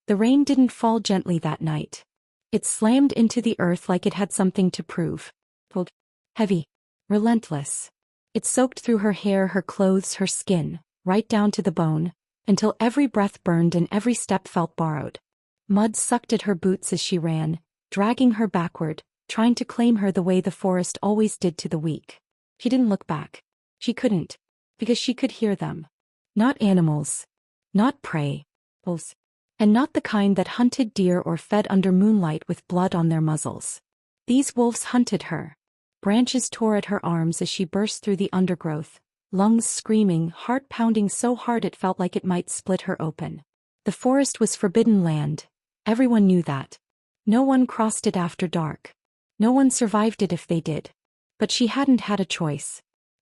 The rain didn't fall gently that night. It slammed into the earth like it had something to prove. Cold, heavy, relentless. It soaked through her hair, her clothes, her skin, right down to the bone, until every breath burned and every step felt borrowed. Mud sucked at her boots as she ran, dragging her backward, trying to claim her the way the forest always did to the weak. She didn't look back. She couldn't, because she could hear them. Not animals. Not prey. Wolves. And not the kind that hunted deer or fed under moonlight with blood on their muzzles. These wolves hunted her. Branches tore at her arms as she burst through the undergrowth, lungs screaming, heart pounding so hard it felt like it might split her open. The forest was forbidden land. Everyone knew that. No one crossed it after dark. No one survived it if they did. But she hadn't had a choice.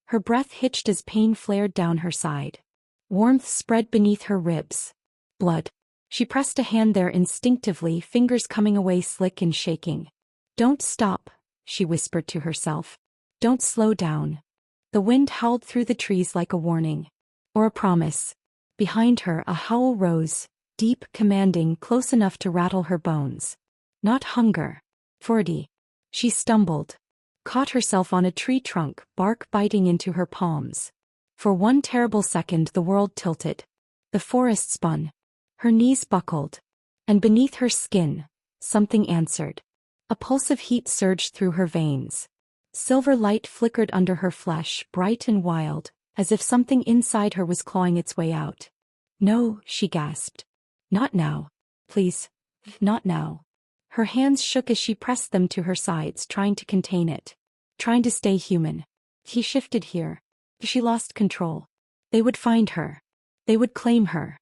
Her breath hitched as pain flared down her side. Warmth spread beneath her ribs. Blood. She pressed a hand there instinctively, fingers coming away slick and shaking. "Don't stop," she whispered to herself. "Don't slow down." The wind howled through the trees like a warning. Or a promise. Behind her a howl rose, deep, commanding, close enough to rattle her bones. Not hunger. 40. She stumbled. Caught herself on a tree trunk, bark biting into her palms. For one terrible second the world tilted. The forest spun. Her knees buckled. And beneath her skin, something answered. A pulse of heat surged through her veins. Silver light flickered under her flesh, bright and wild, as if something inside her was clawing its way out. "No," she gasped. "Not now. Please, not now." Her hands shook as she pressed them to her sides, trying to contain it. Trying to stay human. He shifted here. She lost control. They would find her. They would claim her.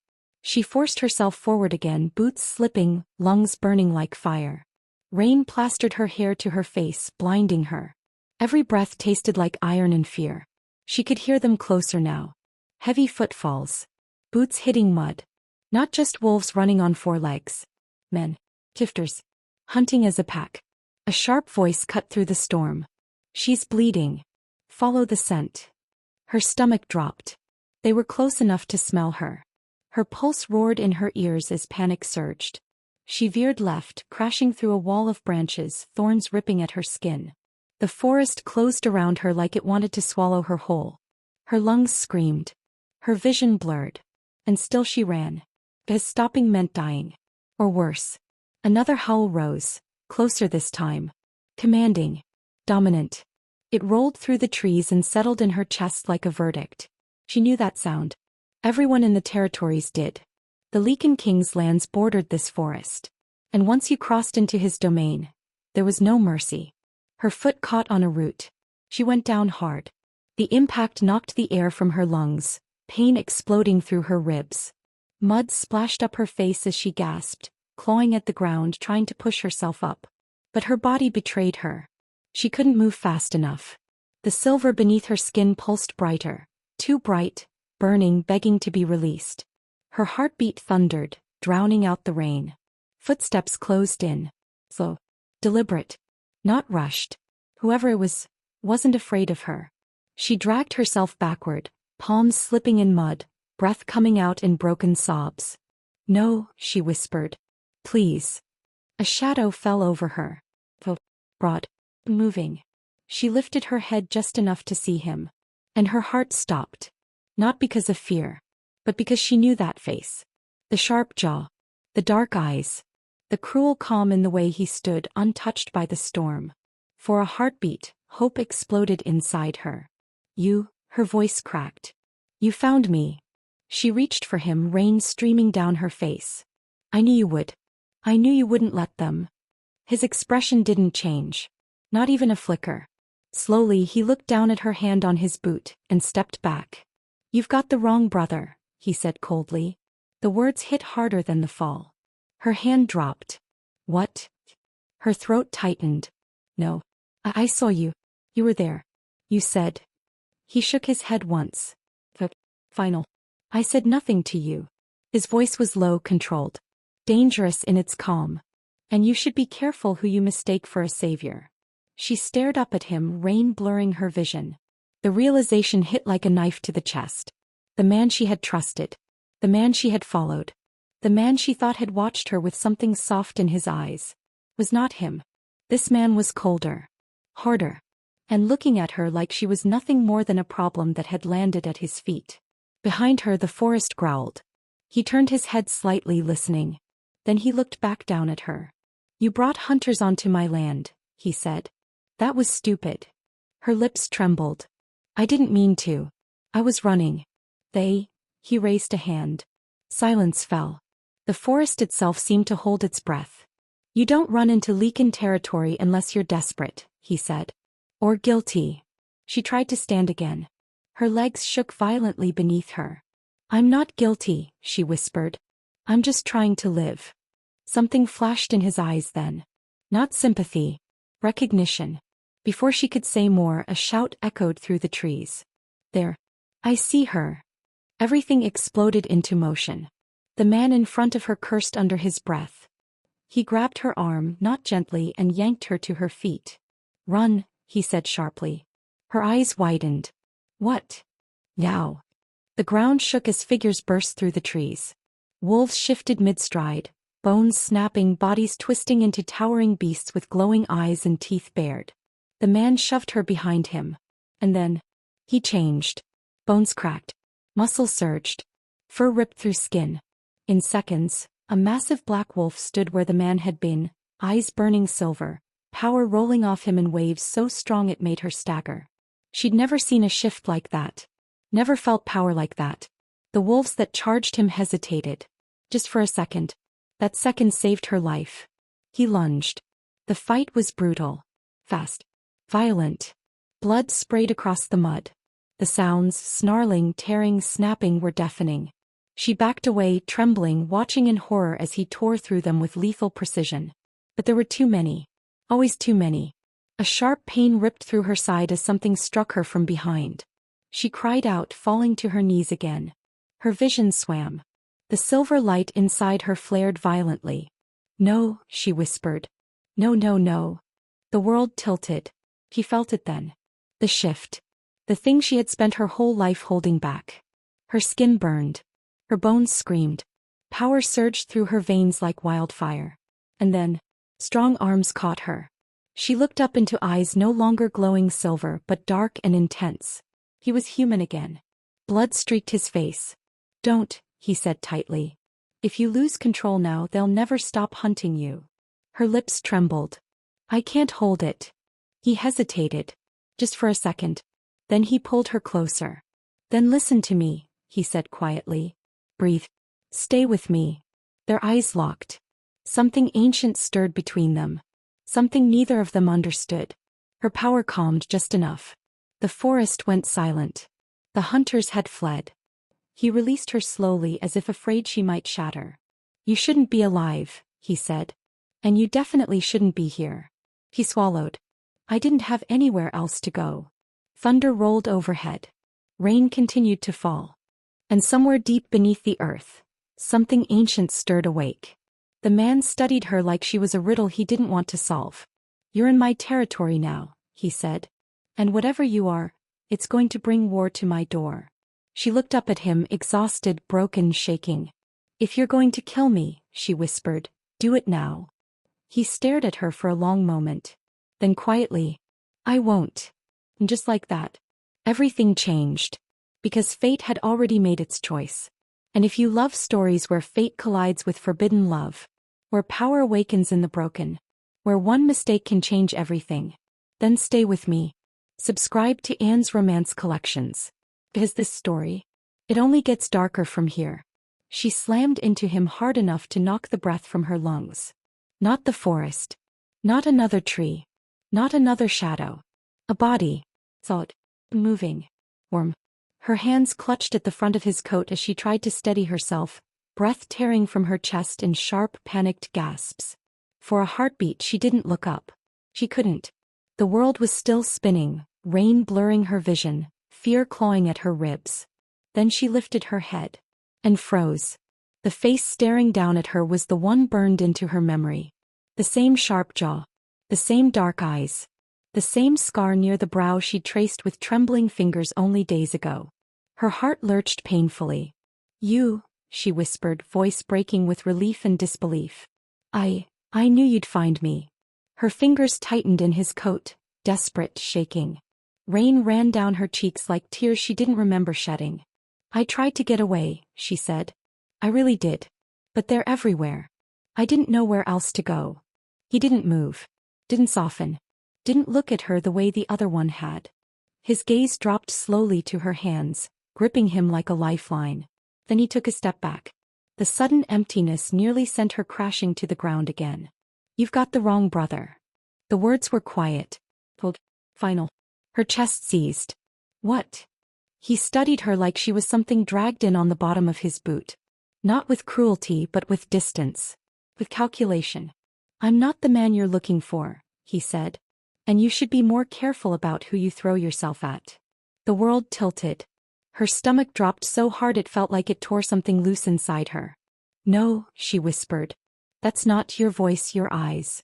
She forced herself forward again, boots slipping, lungs burning like fire. Rain plastered her hair to her face, blinding her. Every breath tasted like iron and fear. She could hear them closer now. Heavy footfalls. Boots hitting mud. Not just wolves running on four legs. Men. Tifters. Hunting as a pack. A sharp voice cut through the storm. "She's bleeding. Follow the scent." Her stomach dropped. They were close enough to smell her. Her pulse roared in her ears as panic surged. She veered left, crashing through a wall of branches, thorns ripping at her skin. The forest closed around her like it wanted to swallow her whole. Her lungs screamed. Her vision blurred. And still she ran. Because stopping meant dying. Or worse. Another howl rose, closer this time. Commanding. Dominant. It rolled through the trees and settled in her chest like a verdict. She knew that sound. Everyone in the territories did. The Leakin King's lands bordered this forest. And once you crossed into his domain, there was no mercy. Her foot caught on a root. She went down hard. The impact knocked the air from her lungs, pain exploding through her ribs. Mud splashed up her face as she gasped, clawing at the ground, trying to push herself up. But her body betrayed her. She couldn't move fast enough. The silver beneath her skin pulsed brighter, too bright, burning, begging to be released. Her heartbeat thundered, drowning out the rain. Footsteps closed in. Slow. Deliberate. Not rushed. Whoever it was, wasn't afraid of her. She dragged herself backward, palms slipping in mud, breath coming out in broken sobs. "No," she whispered. "Please." A shadow fell over her. Broad. Moving. She lifted her head just enough to see him. And her heart stopped. Not because of fear, but because she knew that face. The sharp jaw. The dark eyes. The cruel calm in the way he stood, untouched by the storm. For a heartbeat, hope exploded inside her. "You," her voice cracked. "You found me." She reached for him, rain streaming down her face. "I knew you would. I knew you wouldn't let them." His expression didn't change. Not even a flicker. Slowly he looked down at her hand on his boot, and stepped back. "You've got the wrong brother," he said coldly. The words hit harder than the fall. Her hand dropped. "What?" Her throat tightened. "No. I saw you. You were there. You said." He shook his head once. "The final. I said nothing to you." His voice was low, controlled. Dangerous in its calm. "And you should be careful who you mistake for a savior." She stared up at him, rain blurring her vision. The realization hit like a knife to the chest. The man she had trusted. The man she had followed. The man she thought had watched her with something soft in his eyes was not him. This man was colder, harder, and looking at her like she was nothing more than a problem that had landed at his feet. Behind her the forest growled. He turned his head slightly, listening. Then he looked back down at her. "You brought hunters onto my land," he said. "That was stupid." Her lips trembled. "I didn't mean to. I was running." He raised a hand. Silence fell. The forest itself seemed to hold its breath. "You don't run into Leakin territory unless you're desperate," he said. "Or guilty." She tried to stand again. Her legs shook violently beneath her. "I'm not guilty," she whispered. "I'm just trying to live." Something flashed in his eyes then. Not sympathy. Recognition. Before she could say more, a shout echoed through the trees. "There! I see her!" Everything exploded into motion. The man in front of her cursed under his breath. He grabbed her arm, not gently, and yanked her to her feet. "Run," he said sharply. Her eyes widened. "What? Now?" The ground shook as figures burst through the trees. Wolves shifted mid-stride, bones snapping, bodies twisting into towering beasts with glowing eyes and teeth bared. The man shoved her behind him. And then he changed. Bones cracked. Muscle surged. Fur ripped through skin. In seconds, a massive black wolf stood where the man had been, eyes burning silver, power rolling off him in waves so strong it made her stagger. She'd never seen a shift like that. Never felt power like that. The wolves that charged him hesitated. Just for a second. That second saved her life. He lunged. The fight was brutal. Fast. Violent. Blood sprayed across the mud. The sounds, snarling, tearing, snapping, were deafening. She backed away, trembling, watching in horror as he tore through them with lethal precision. But there were too many. Always too many. A sharp pain ripped through her side as something struck her from behind. She cried out, falling to her knees again. Her vision swam. The silver light inside her flared violently. "No," she whispered. "No, no, no." The world tilted. He felt it then. The shift. The thing she had spent her whole life holding back. Her skin burned. Her bones screamed. Power surged through her veins like wildfire. And then, strong arms caught her. She looked up into eyes no longer glowing silver but dark and intense. He was human again. Blood streaked his face. "Don't," he said tightly. "If you lose control now, they'll never stop hunting you." Her lips trembled. "I can't hold it." He hesitated. Just for a second. Then he pulled her closer. "Then listen to me," he said quietly. "Breathe. Stay with me." Their eyes locked. Something ancient stirred between them. Something neither of them understood. Her power calmed just enough. The forest went silent. The hunters had fled. He released her slowly as if afraid she might shatter. "You shouldn't be alive," he said. "And you definitely shouldn't be here." He swallowed. "I didn't have anywhere else to go." Thunder rolled overhead. Rain continued to fall. And somewhere deep beneath the earth, something ancient stirred awake. The man studied her like she was a riddle he didn't want to solve. "You're in my territory now," he said. "And whatever you are, it's going to bring war to my door." She looked up at him, exhausted, broken, shaking. "If you're going to kill me," she whispered, "do it now." He stared at her for a long moment. Then quietly, "I won't." And just like that, everything changed. Because fate had already made its choice. And if you love stories where fate collides with forbidden love, where power awakens in the broken, where one mistake can change everything, then stay with me. Subscribe to Anne's Romance Collections. Because this story, it only gets darker from here. She slammed into him hard enough to knock the breath from her lungs. Not the forest. Not another tree. Not another shadow. A body. Thought. Moving. Warm. Her hands clutched at the front of his coat as she tried to steady herself, breath tearing from her chest in sharp, panicked gasps. For a heartbeat she didn't look up. She couldn't. The world was still spinning, rain blurring her vision, fear clawing at her ribs. Then she lifted her head. And froze. The face staring down at her was the one burned into her memory. The same sharp jaw. The same dark eyes. The same scar near the brow she'd traced with trembling fingers only days ago. Her heart lurched painfully. "You," she whispered, voice breaking with relief and disbelief. I knew you'd find me. Her fingers tightened in his coat, desperate, shaking. Rain ran down her cheeks like tears she didn't remember shedding. I tried to get away, she said. I really did. But they're everywhere. I didn't know where else to go. He didn't move. Didn't soften. Didn't look at her the way the other one had. His gaze dropped slowly to her hands, gripping him like a lifeline. Then he took a step back. The sudden emptiness nearly sent her crashing to the ground again. You've got the wrong brother. The words were quiet. Cold. Final. Her chest seized. What? He studied her like she was something dragged in on the bottom of his boot. Not with cruelty but with distance. With calculation. I'm not the man you're looking for, he said. And you should be more careful about who you throw yourself at. The world tilted. Her stomach dropped so hard it felt like it tore something loose inside her. No, she whispered. That's not your voice, your eyes.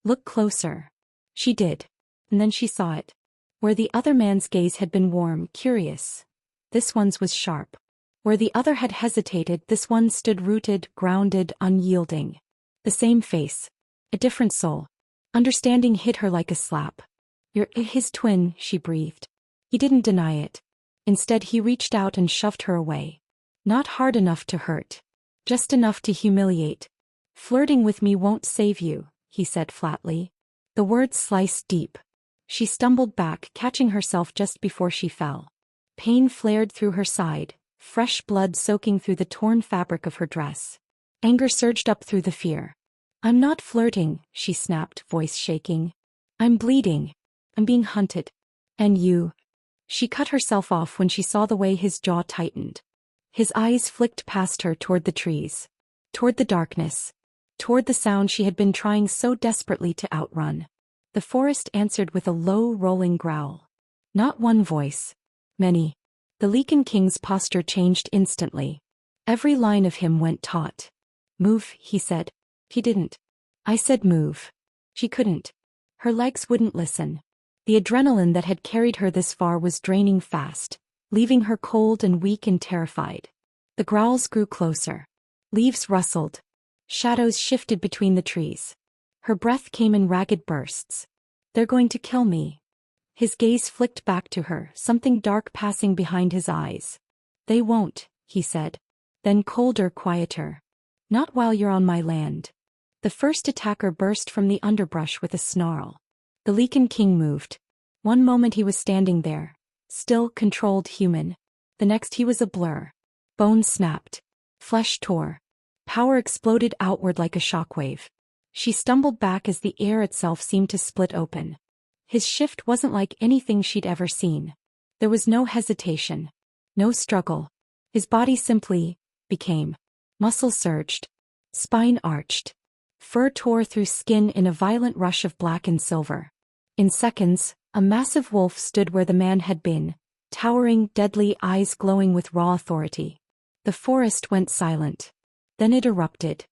Look closer. She did. And then she saw it. Where the other man's gaze had been warm, curious. This one's was sharp. Where the other had hesitated, this one stood rooted, grounded, unyielding. The same face. A different soul. Understanding hit her like a slap. You're his twin, she breathed. He didn't deny it. Instead he reached out and shoved her away. Not hard enough to hurt. Just enough to humiliate. Flirting with me won't save you, he said flatly. The words sliced deep. She stumbled back, catching herself just before she fell. Pain flared through her side, fresh blood soaking through the torn fabric of her dress. Anger surged up through the fear. I'm not flirting, she snapped, voice shaking. I'm bleeding. I'm being hunted. And you. She cut herself off when she saw the way his jaw tightened. His eyes flicked past her toward the trees. Toward the darkness. Toward the sound she had been trying so desperately to outrun. The forest answered with a low, rolling growl. Not one voice. Many. The Lichen King's posture changed instantly. Every line of him went taut. Move, he said. He didn't. I said move. She couldn't. Her legs wouldn't listen. The adrenaline that had carried her this far was draining fast, leaving her cold and weak and terrified. The growls grew closer. Leaves rustled. Shadows shifted between the trees. Her breath came in ragged bursts. They're going to kill me. His gaze flicked back to her, something dark passing behind his eyes. They won't, he said. Then colder, quieter. Not while you're on my land. The first attacker burst from the underbrush with a snarl. The Lichen King moved. One moment he was standing there, still, controlled, human. The next he was a blur. Bones snapped. Flesh tore. Power exploded outward like a shockwave. She stumbled back as the air itself seemed to split open. His shift wasn't like anything she'd ever seen. There was no hesitation. No struggle. His body simply became. Muscles surged. Spine arched. Fur tore through skin in a violent rush of black and silver. In seconds, a massive wolf stood where the man had been, towering, deadly, eyes glowing with raw authority. The forest went silent. Then it erupted.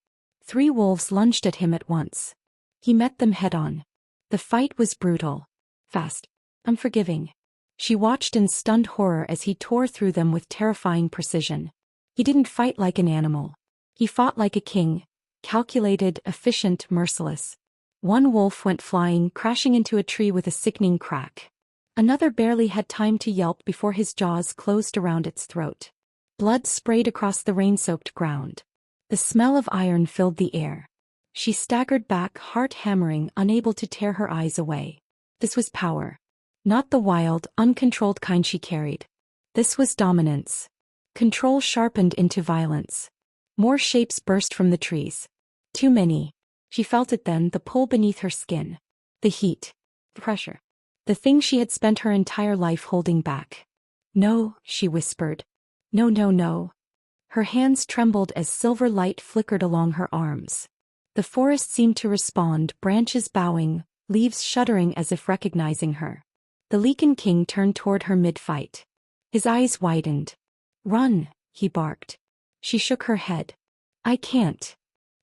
3 wolves lunged at him at once. He met them head-on. The fight was brutal. Fast. Unforgiving. She watched in stunned horror as he tore through them with terrifying precision. He didn't fight like an animal. He fought like a king. Calculated, efficient, merciless. One wolf went flying, crashing into a tree with a sickening crack. Another barely had time to yelp before his jaws closed around its throat. Blood sprayed across the rain-soaked ground. The smell of iron filled the air. She staggered back, heart hammering, unable to tear her eyes away. This was power. Not the wild, uncontrolled kind she carried. This was dominance. Control sharpened into violence. More shapes burst from the trees. Too many. She felt it then, the pull beneath her skin. The heat. The pressure. The thing she had spent her entire life holding back. No, she whispered. No, no, no. Her hands trembled as silver light flickered along her arms. The forest seemed to respond, branches bowing, leaves shuddering as if recognizing her. The Lichen King turned toward her mid-fight. His eyes widened. Run, he barked. She shook her head. I can't.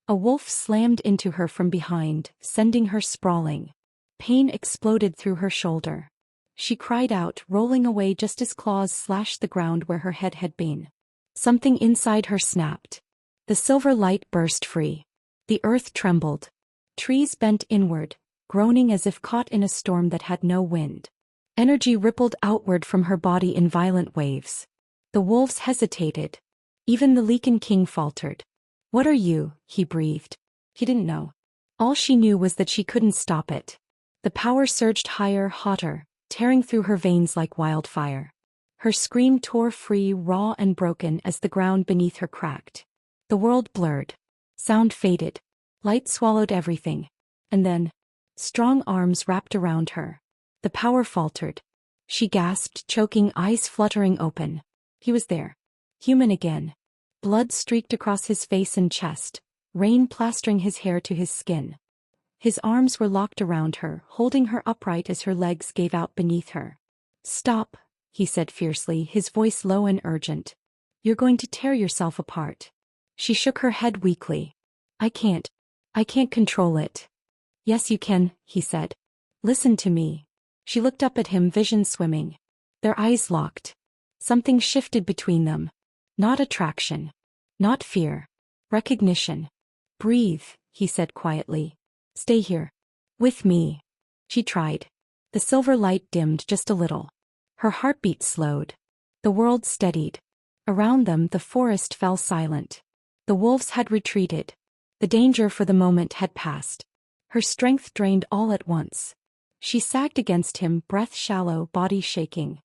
A wolf slammed into her from behind, sending her sprawling. Pain exploded through her shoulder. She cried out, rolling away just as claws slashed the ground where her head had been. Something inside her snapped. The silver light burst free. The earth trembled. Trees bent inward, groaning as if caught in a storm that had no wind. Energy rippled outward from her body in violent waves. The wolves hesitated. Even the Leaken King faltered. "What are you?" he breathed. He didn't know. All she knew was that she couldn't stop it. The power surged higher, hotter, tearing through her veins like wildfire. Her scream tore free, raw and broken as the ground beneath her cracked. The world blurred. Sound faded. Light swallowed everything. And then, strong arms wrapped around her. The power faltered. She gasped, choking, eyes fluttering open. He was there. Human again. Blood streaked across his face and chest, rain plastering his hair to his skin. His arms were locked around her, holding her upright as her legs gave out beneath her. "Stop," he said fiercely, his voice low and urgent. "You're going to tear yourself apart." She shook her head weakly. I can't control it." "Yes you can," he said. "Listen to me." She looked up at him, vision swimming. Their eyes locked. Something shifted between them. Not attraction. Not fear. Recognition. "Breathe," he said quietly. "Stay here. With me." She tried. The silver light dimmed just a little. Her heartbeat slowed. The world steadied. Around them the forest fell silent. The wolves had retreated. The danger for the moment had passed. Her strength drained all at once. She sagged against him, breath shallow, body shaking.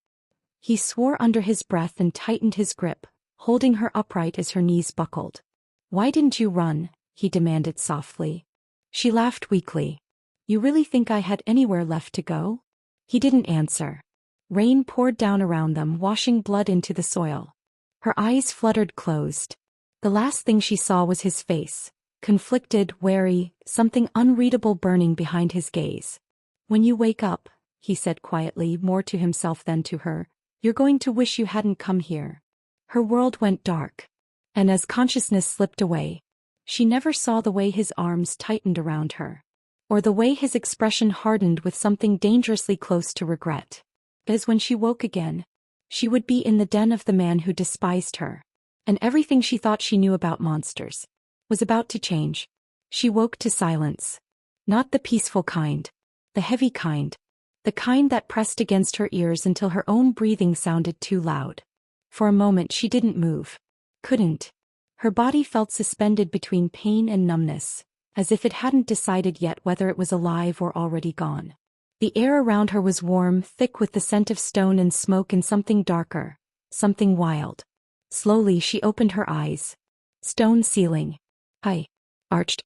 He swore under his breath and tightened his grip, holding her upright as her knees buckled. "Why didn't you run?" he demanded softly. She laughed weakly. "You really think I had anywhere left to go?" He didn't answer. Rain poured down around them, washing blood into the soil. Her eyes fluttered closed. The last thing she saw was his face, conflicted, wary, something unreadable burning behind his gaze. "When you wake up," he said quietly, more to himself than to her, "you're going to wish you hadn't come here." Her world went dark. And as consciousness slipped away, she never saw the way his arms tightened around her, or the way his expression hardened with something dangerously close to regret. As when she woke again, she would be in the den of the man who despised her, and everything she thought she knew about monsters was about to change. She woke to silence. Not the peaceful kind, the heavy kind, the kind that pressed against her ears until her own breathing sounded too loud. For a moment she didn't move. Couldn't. Her body felt suspended between pain and numbness, as if it hadn't decided yet whether it was alive or already gone. The air around her was warm, thick with the scent of stone and smoke and something darker, something wild. Slowly she opened her eyes. Stone ceiling. High. Arched.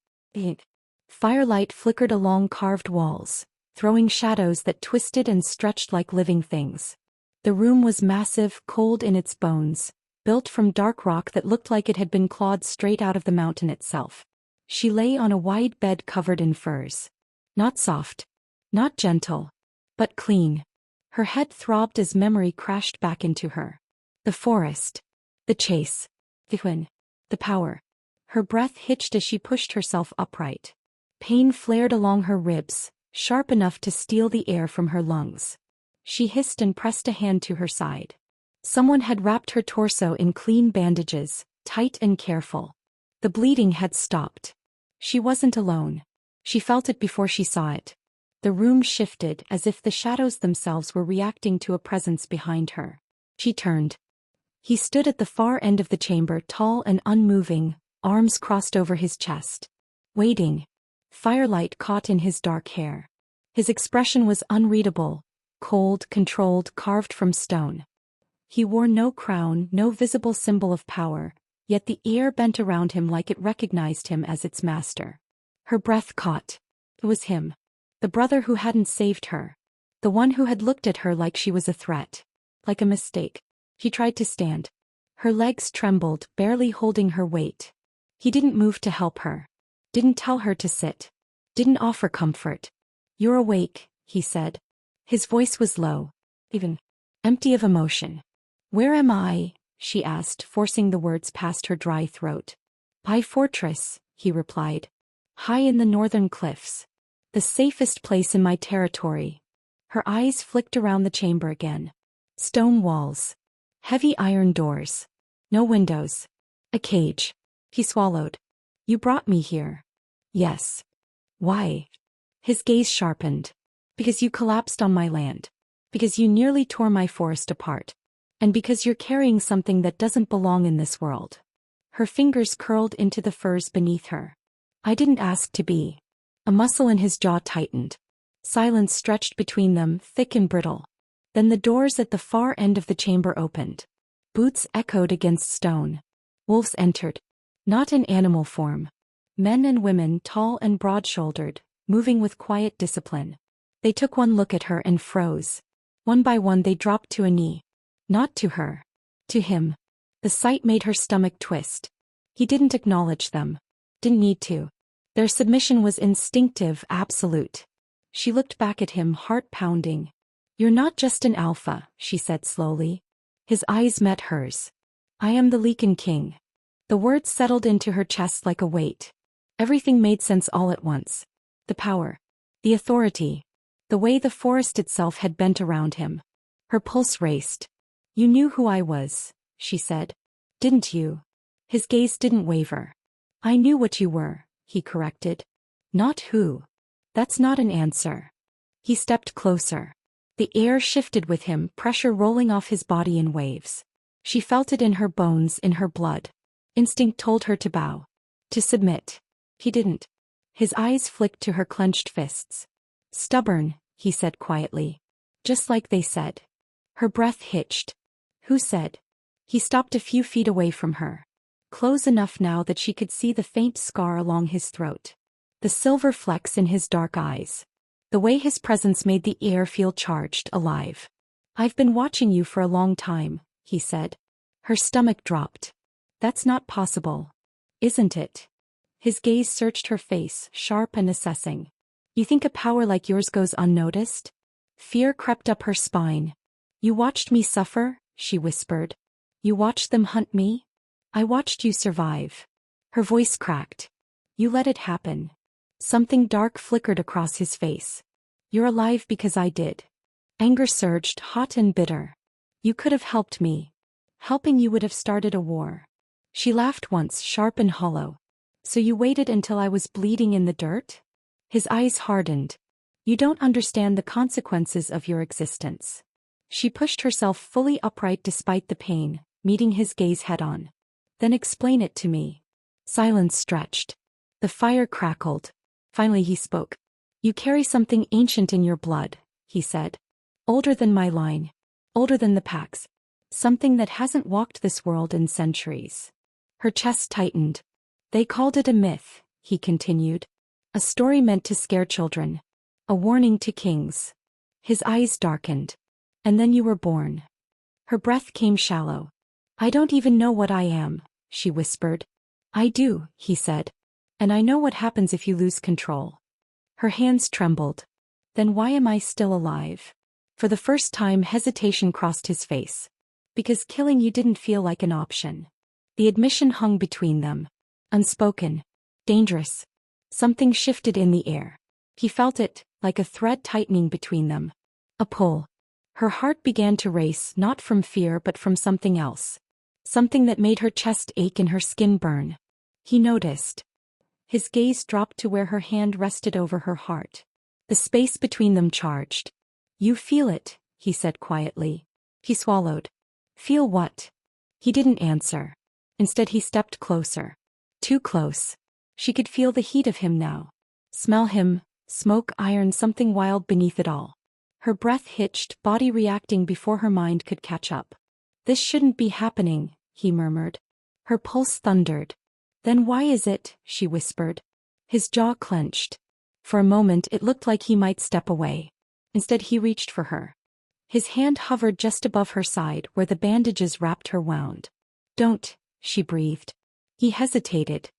Firelight flickered along carved walls, throwing shadows that twisted and stretched like living things. The room was massive, cold in its bones, built from dark rock that looked like it had been clawed straight out of the mountain itself. She lay on a wide bed covered in furs. Not soft. Not gentle. But clean. Her head throbbed as memory crashed back into her. The forest. The chase. The wind. The power. Her breath hitched as she pushed herself upright. Pain flared along her ribs, sharp enough to steal the air from her lungs. She hissed and pressed a hand to her side. Someone had wrapped her torso in clean bandages, tight and careful. The bleeding had stopped. She wasn't alone. She felt it before she saw it. The room shifted as if the shadows themselves were reacting to a presence behind her. She turned. He stood at the far end of the chamber, tall and unmoving, arms crossed over his chest. Waiting. Firelight caught in his dark hair. His expression was unreadable, cold, controlled, carved from stone. He wore no crown, no visible symbol of power, yet the air bent around him like it recognized him as its master. Her breath caught. It was him. The brother who hadn't saved her. The one who had looked at her like she was a threat. Like a mistake. She tried to stand. Her legs trembled, barely holding her weight. He didn't move to help her. Didn't tell her to sit. Didn't offer comfort. "You're awake," he said. His voice was low. Even. Empty of emotion. "Where am I?" she asked, forcing the words past her dry throat. "By Fortress," he replied. "High in the northern cliffs. The safest place in my territory." Her eyes flicked around the chamber again. Stone walls. Heavy iron doors. No windows. A cage. He swallowed. You brought me here. Yes. Why? His gaze sharpened. Because you collapsed on my land. Because you nearly tore my forest apart. And because you're carrying something that doesn't belong in this world. Her fingers curled into the furs beneath her. I didn't ask to be. A muscle in his jaw tightened. Silence stretched between them, thick and brittle. Then the doors at the far end of the chamber opened. Boots echoed against stone. Wolves entered. Not in animal form. Men and women, tall and broad-shouldered, moving with quiet discipline. They took one look at her and froze. One by one they dropped to a knee. Not to her. To him. The sight made her stomach twist. He didn't acknowledge them. Didn't need to. Their submission was instinctive, absolute. She looked back at him, heart pounding. You're not just an alpha, she said slowly. His eyes met hers. I am the Lichen King. The words settled into her chest like a weight. Everything made sense all at once. The power. The authority. The way the forest itself had bent around him. Her pulse raced. You knew who I was, she said. Didn't you? His gaze didn't waver. I knew what you were, he corrected. Not who. That's not an answer. He stepped closer. The air shifted with him, pressure rolling off his body in waves. She felt it in her bones, in her blood. Instinct told her to bow. To submit. He didn't. His eyes flicked to her clenched fists. Stubborn, he said quietly. Just like they said. Her breath hitched. Who said? He stopped a few feet away from her. Close enough now that she could see the faint scar along his throat. The silver flecks in his dark eyes. The way his presence made the air feel charged, alive. I've been watching you for a long time, he said. Her stomach dropped. That's not possible. Isn't it? His gaze searched her face, sharp and assessing. You think a power like yours goes unnoticed? Fear crept up her spine. You watched me suffer, she whispered. You watched them hunt me? I watched you survive. Her voice cracked. You let it happen. Something dark flickered across his face. You're alive because I did. Anger surged, hot and bitter. You could have helped me. Helping you would have started a war. She laughed once, sharp and hollow. So you waited until I was bleeding in the dirt? His eyes hardened. You don't understand the consequences of your existence. She pushed herself fully upright despite the pain, meeting his gaze head-on. Then explain it to me. Silence stretched. The fire crackled. Finally he spoke. You carry something ancient in your blood, he said. Older than my line. Older than the pack's. Something that hasn't walked this world in centuries. Her chest tightened. They called it a myth, he continued. A story meant to scare children. A warning to kings. His eyes darkened. And then you were born. Her breath came shallow. I don't even know what I am, she whispered. I do, he said. And I know what happens if you lose control. Her hands trembled. Then why am I still alive? For the first time hesitation crossed his face. Because killing you didn't feel like an option. The admission hung between them. Unspoken. Dangerous. Something shifted in the air. He felt it, like a thread tightening between them. A pull. Her heart began to race, not from fear but from something else. Something that made her chest ache and her skin burn. He noticed. His gaze dropped to where her hand rested over her heart. The space between them charged. You feel it, he said quietly. He swallowed. Feel what? He didn't answer. Instead he stepped closer. Too close. She could feel the heat of him now. Smell him, smoke, iron, something wild beneath it all. Her breath hitched, body reacting before her mind could catch up. This shouldn't be happening, he murmured. Her pulse thundered. Then why is it, she whispered. His jaw clenched. For a moment it looked like he might step away. Instead he reached for her. His hand hovered just above her side where the bandages wrapped her wound. Don't, she breathed. He hesitated.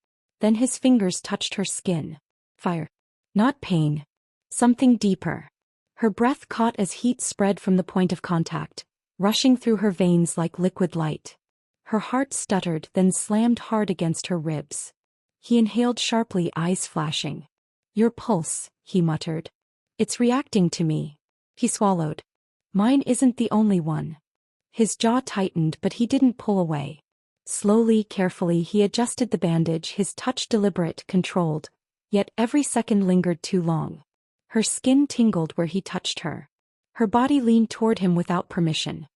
Then his fingers touched her skin. Fire. Not pain. Something deeper. Her breath caught as heat spread from the point of contact, rushing through her veins like liquid light. Her heart stuttered, then slammed hard against her ribs. He inhaled sharply, eyes flashing. Your pulse, he muttered. It's reacting to me. He swallowed. Mine isn't the only one. His jaw tightened but he didn't pull away. Slowly, carefully, he adjusted the bandage, his touch deliberate, controlled. Yet every second lingered too long. Her skin tingled where he touched her. Her body leaned toward him without permission.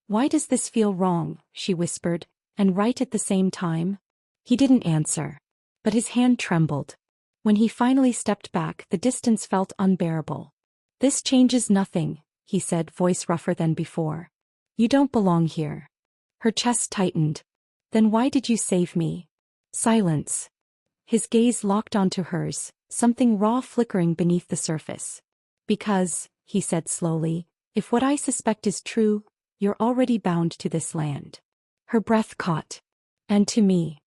"Why does this feel wrong?" she whispered, "and right at the same time?" He didn't answer. But his hand trembled. When he finally stepped back, the distance felt unbearable. "This changes nothing," he said, voice rougher than before. "You don't belong here." Her chest tightened. "Then why did you save me?" Silence. His gaze locked onto hers, something raw flickering beneath the surface. "Because," he said slowly, "if what I suspect is true, you're already bound to this land." Her breath caught. "And to me."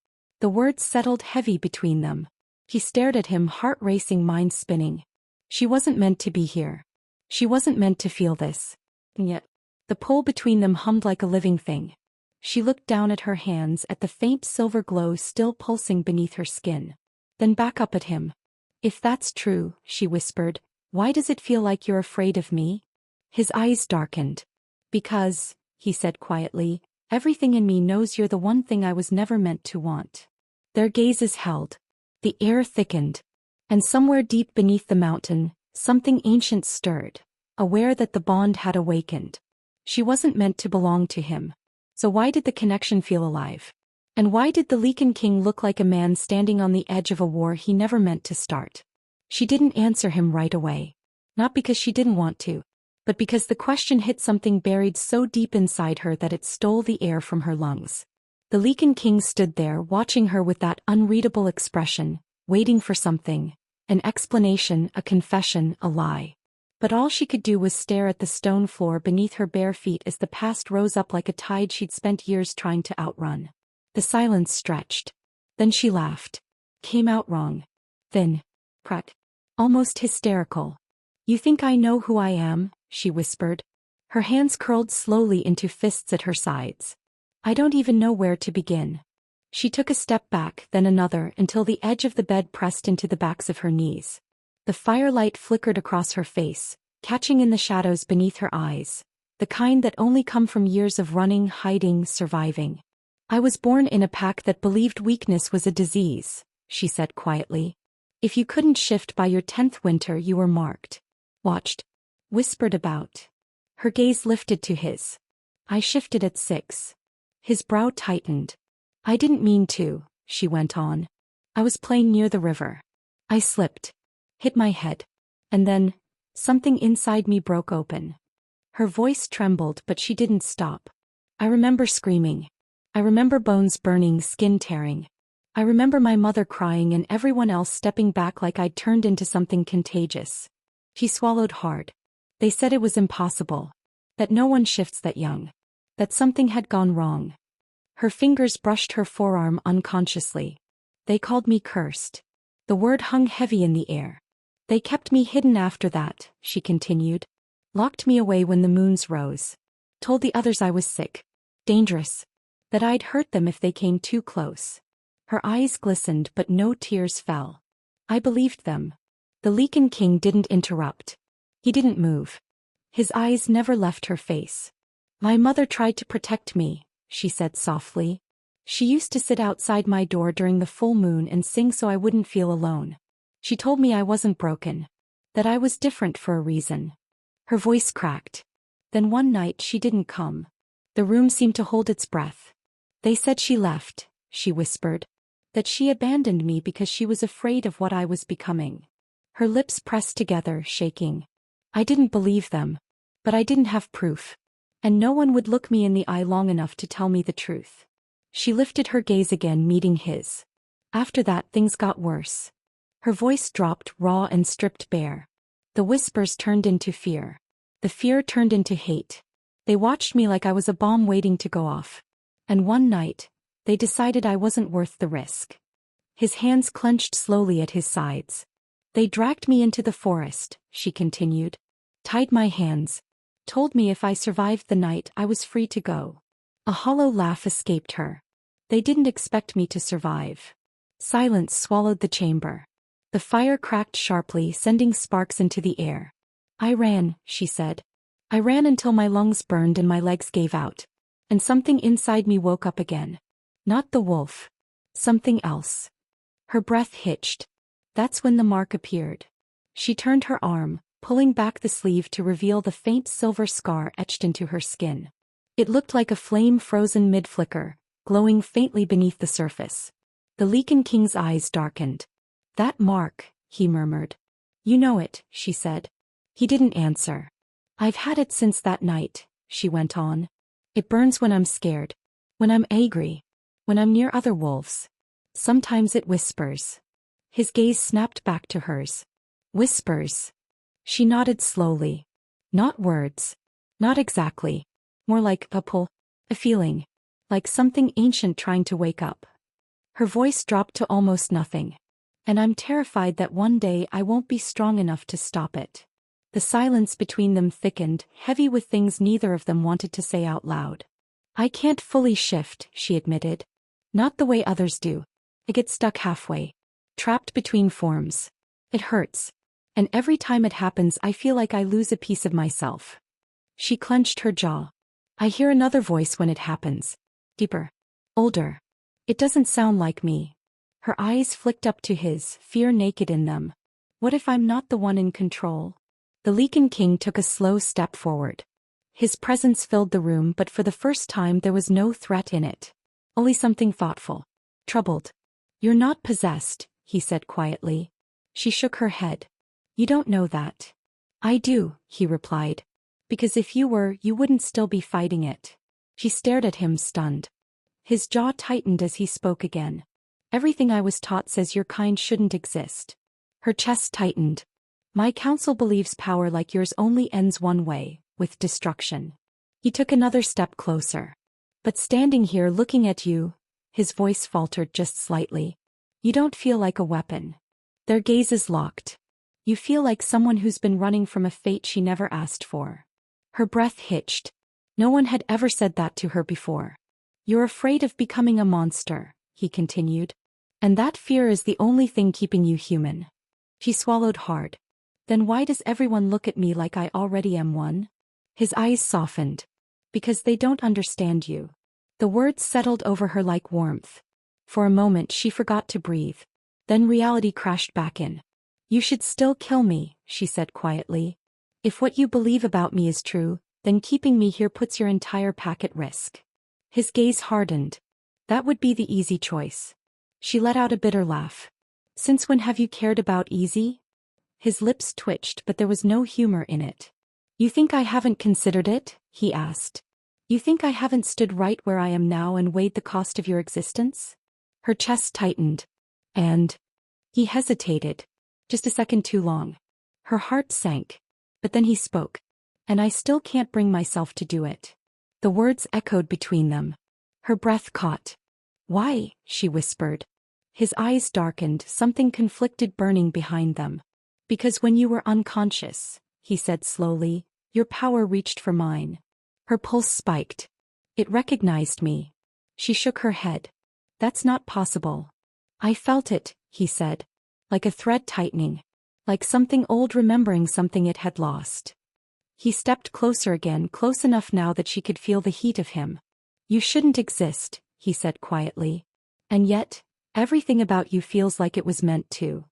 The words settled heavy between them. She stared at him, heart racing, mind spinning. She wasn't meant to be here. She wasn't meant to feel this. And yet, the pull between them hummed like a living thing. She looked down at her hands, at the faint silver glow still pulsing beneath her skin. Then back up at him. "If that's true," she whispered, "why does it feel like you're afraid of me?" His eyes darkened. "Because," he said quietly, "everything in me knows you're the one thing I was never meant to want." Their gazes held. The air thickened. And somewhere deep beneath the mountain, something ancient stirred, aware that the bond had awakened. She wasn't meant to belong to him. So why did the connection feel alive? And why did the Lichen King look like a man standing on the edge of a war he never meant to start? She didn't answer him right away. Not because she didn't want to, but because the question hit something buried so deep inside her that it stole the air from her lungs. The Lichen King stood there, watching her with that unreadable expression, waiting for something, an explanation, a confession, a lie. But all she could do was stare at the stone floor beneath her bare feet as the past rose up like a tide she'd spent years trying to outrun. The silence stretched. Then she laughed. Came out wrong. Thin. Prat. Almost hysterical. "You think I know who I am?" she whispered. Her hands curled slowly into fists at her sides. "I don't even know where to begin." She took a step back, then another, until the edge of the bed pressed into the backs of her knees. The firelight flickered across her face, catching in the shadows beneath her eyes, the kind that only come from years of running, hiding, surviving. "I was born in a pack that believed weakness was a disease," she said quietly. "If you couldn't shift by your 10th winter, you were marked. Watched. Whispered about." Her gaze lifted to his. "I shifted at 6. His brow tightened. "I didn't mean to," she went on. "I was playing near the river. I slipped. Hit my head. And then, something inside me broke open." Her voice trembled, but she didn't stop. "I remember screaming. I remember bones burning, skin tearing. I remember my mother crying and everyone else stepping back like I'd turned into something contagious." She swallowed hard. "They said it was impossible. That no one shifts that young. That something had gone wrong." Her fingers brushed her forearm unconsciously. "They called me cursed." The word hung heavy in the air. "They kept me hidden after that," she continued. "Locked me away when the moons rose. Told the others I was sick. Dangerous. That I'd hurt them if they came too close." Her eyes glistened, but no tears fell. "I believed them." The Lichen King didn't interrupt. He didn't move. His eyes never left her face. "My mother tried to protect me," she said softly. "She used to sit outside my door during the full moon and sing so I wouldn't feel alone. She told me I wasn't broken. That I was different for a reason." Her voice cracked. "Then one night she didn't come. The room seemed to hold its breath. They said she left," she whispered. "That she abandoned me because she was afraid of what I was becoming." Her lips pressed together, shaking. "I didn't believe them. But I didn't have proof. And no one would look me in the eye long enough to tell me the truth." She lifted her gaze again, meeting his. "After that, things got worse." Her voice dropped, raw and stripped bare. The whispers turned into fear. The fear turned into hate. They watched me like I was a bomb waiting to go off. And one night, they decided I wasn't worth the risk. His hands clenched slowly at his sides. "They dragged me into the forest," she continued. "Tied my hands. Told me if I survived the night I was free to go." A hollow laugh escaped her. "They didn't expect me to survive." Silence swallowed the chamber. The fire cracked sharply, sending sparks into the air. "I ran," she said. "I ran until my lungs burned and my legs gave out. And something inside me woke up again. Not the wolf. Something else. Her breath hitched. That's when the mark appeared. She turned her arm, pulling back the sleeve to reveal the faint silver scar etched into her skin. It looked like a flame frozen mid-flicker, glowing faintly beneath the surface. The Lichen King's eyes darkened. That mark, he murmured. You know it, she said. He didn't answer. I've had it since that night, she went on. It burns when I'm scared. When I'm angry. When I'm near other wolves. Sometimes it whispers. His gaze snapped back to hers. Whispers. She nodded slowly. Not words. Not exactly. More like a pull. A feeling. Like something ancient trying to wake up. Her voice dropped to almost nothing. And I'm terrified that one day I won't be strong enough to stop it. The silence between them thickened, heavy with things neither of them wanted to say out loud. I can't fully shift, she admitted. Not the way others do. I get stuck halfway. Trapped between forms. It hurts. And every time it happens I feel like I lose a piece of myself. She clenched her jaw. I hear another voice when it happens. Deeper. Older. It doesn't sound like me. Her eyes flicked up to his, fear naked in them. What if I'm not the one in control? The Lichen King took a slow step forward. His presence filled the room, but for the first time there was no threat in it. Only something thoughtful. Troubled. You're not possessed, he said quietly. She shook her head. You don't know that. I do, he replied. Because if you were, you wouldn't still be fighting it. She stared at him stunned. His jaw tightened as he spoke again. Everything I was taught says your kind shouldn't exist. Her chest tightened. My council believes power like yours only ends one way, with destruction. He took another step closer. But standing here looking at you, his voice faltered just slightly. You don't feel like a weapon. Their gazes locked. You feel like someone who's been running from a fate she never asked for. Her breath hitched. No one had ever said that to her before. You're afraid of becoming a monster, he continued. And that fear is the only thing keeping you human. She swallowed hard. Then why does everyone look at me like I already am one? His eyes softened. Because they don't understand you. The words settled over her like warmth. For a moment she forgot to breathe. Then reality crashed back in. You should still kill me, she said quietly. If what you believe about me is true, then keeping me here puts your entire pack at risk. His gaze hardened. That would be the easy choice. She let out a bitter laugh. Since when have you cared about easy? His lips twitched, but there was no humor in it. You think I haven't considered it? He asked. You think I haven't stood right where I am now and weighed the cost of your existence? Her chest tightened. And he hesitated. Just a second too long. Her heart sank. But then he spoke. And I still can't bring myself to do it. The words echoed between them. Her breath caught. Why? She whispered. His eyes darkened, something conflicted burning behind them. Because when you were unconscious, he said slowly, your power reached for mine. Her pulse spiked. It recognized me. She shook her head. That's not possible. I felt it, he said. Like a thread tightening. Like something old remembering something it had lost. He stepped closer again, close enough now that she could feel the heat of him. You shouldn't exist, he said quietly. And yet, everything about you feels like it was meant to.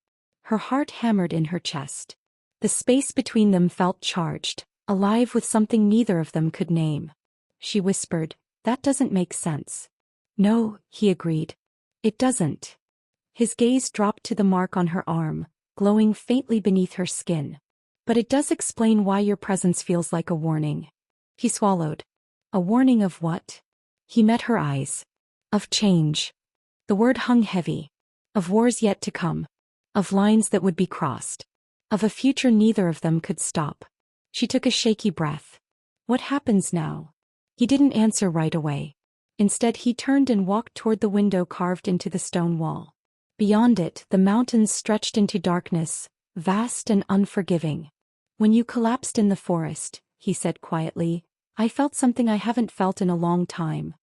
Her heart hammered in her chest. The space between them felt charged, alive with something neither of them could name. She whispered, that doesn't make sense. No, he agreed. It doesn't. His gaze dropped to the mark on her arm, glowing faintly beneath her skin. But it does explain why your presence feels like a warning. He swallowed. A warning of what? He met her eyes. Of change. The word hung heavy. Of wars yet to come. Of lines that would be crossed. Of a future neither of them could stop. She took a shaky breath. What happens now? He didn't answer right away. Instead he turned and walked toward the window carved into the stone wall. Beyond it, the mountains stretched into darkness, vast and unforgiving. When you collapsed in the forest, he said quietly, I felt something I haven't felt in a long time.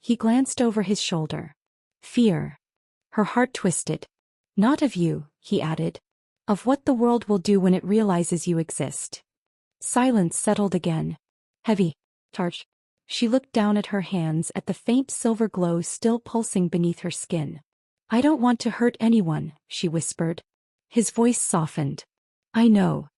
He glanced over his shoulder. Fear. Her heart twisted. Not of you, he added. Of what the world will do when it realizes you exist. Silence settled again. Heavy. Charged. She looked down at her hands at the faint silver glow still pulsing beneath her skin. "I don't want to hurt anyone," she whispered. His voice softened. "I know."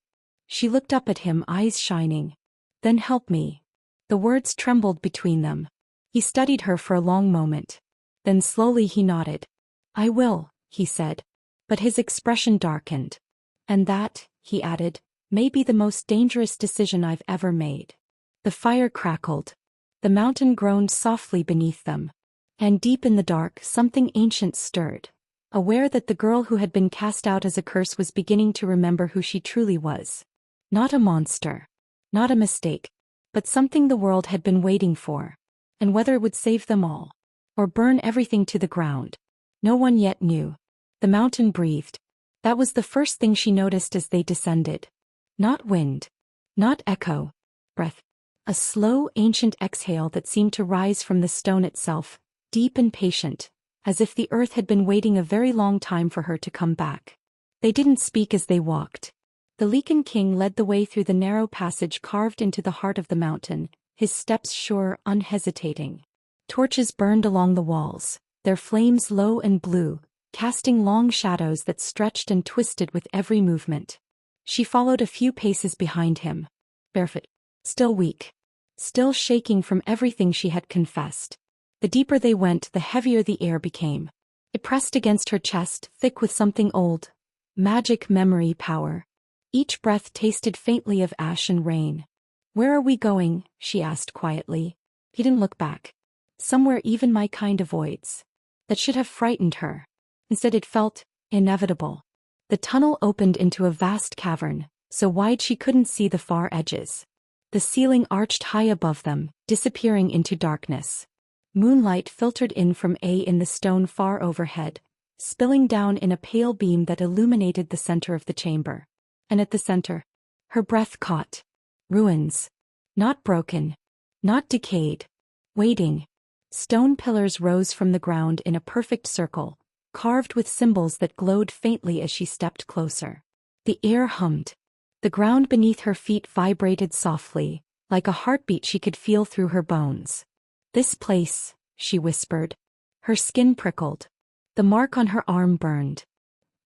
She looked up at him, eyes shining. "Then help me." The words trembled between them. He studied her for a long moment. Then slowly he nodded. "I will," he said. But his expression darkened. "And that," he added, "may be the most dangerous decision I've ever made." The fire crackled. The mountain groaned softly beneath them. And deep in the dark, something ancient stirred. Aware that the girl who had been cast out as a curse was beginning to remember who she truly was. Not a monster. Not a mistake. But something the world had been waiting for. And whether it would save them all, or burn everything to the ground, no one yet knew. The mountain breathed. That was the first thing she noticed as they descended. Not wind. Not echo. Breath. A slow, ancient exhale that seemed to rise from the stone itself, deep and patient, as if the earth had been waiting a very long time for her to come back. They didn't speak as they walked. The Lichen King led the way through the narrow passage carved into the heart of the mountain, his steps sure, unhesitating. Torches burned along the walls, their flames low and blue, casting long shadows that stretched and twisted with every movement. She followed a few paces behind him, barefoot, still weak, still shaking from everything she had confessed. The deeper they went, the heavier the air became. It pressed against her chest, thick with something old. Magic, memory, power. Each breath tasted faintly of ash and rain. "Where are we going?" she asked quietly. He didn't look back. "Somewhere even my kind avoids." That should have frightened her. Instead it felt inevitable. The tunnel opened into a vast cavern, so wide she couldn't see the far edges. The ceiling arched high above them, disappearing into darkness. Moonlight filtered in from in the stone far overhead, spilling down in a pale beam that illuminated the center of the chamber. And at the center, her breath caught. Ruins. Not broken. Not decayed. Waiting. Stone pillars rose from the ground in a perfect circle, carved with symbols that glowed faintly as she stepped closer. The air hummed. The ground beneath her feet vibrated softly, like a heartbeat she could feel through her bones. "This place," she whispered. Her skin prickled. The mark on her arm burned.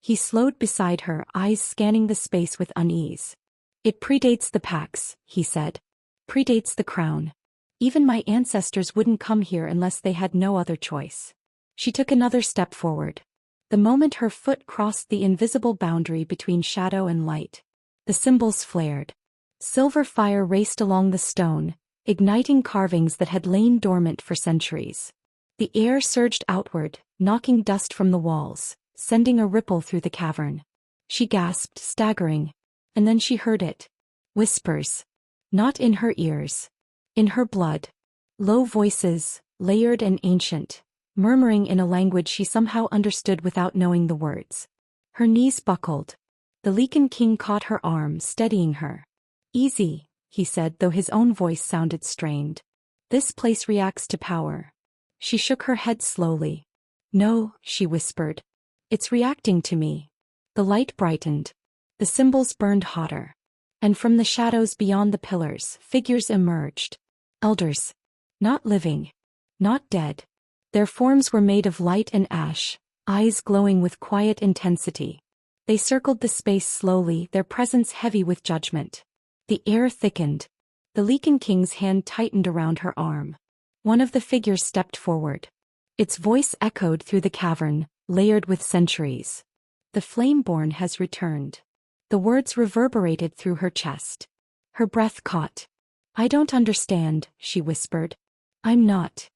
He slowed beside her, eyes scanning the space with unease. "It predates the packs," he said. "Predates the crown. Even my ancestors wouldn't come here unless they had no other choice." She took another step forward. The moment her foot crossed the invisible boundary between shadow and light, the symbols flared. Silver fire raced along the stone, igniting carvings that had lain dormant for centuries. The air surged outward, knocking dust from the walls, sending a ripple through the cavern. She gasped, staggering, and then she heard it. Whispers. Not in her ears. In her blood. Low voices, layered and ancient, murmuring in a language she somehow understood without knowing the words. Her knees buckled. The Lichen King caught her arm, steadying her. "Easy," he said, though his own voice sounded strained. "This place reacts to power." She shook her head slowly. "No," she whispered. "It's reacting to me." The light brightened. The symbols burned hotter. And from the shadows beyond the pillars, figures emerged. Elders. Not living. Not dead. Their forms were made of light and ash, eyes glowing with quiet intensity. They circled the space slowly, their presence heavy with judgment. The air thickened. The Lichen King's hand tightened around her arm. One of the figures stepped forward. Its voice echoed through the cavern, layered with centuries. "The Flameborn has returned." The words reverberated through her chest. Her breath caught. "I don't understand," she whispered. "I'm not."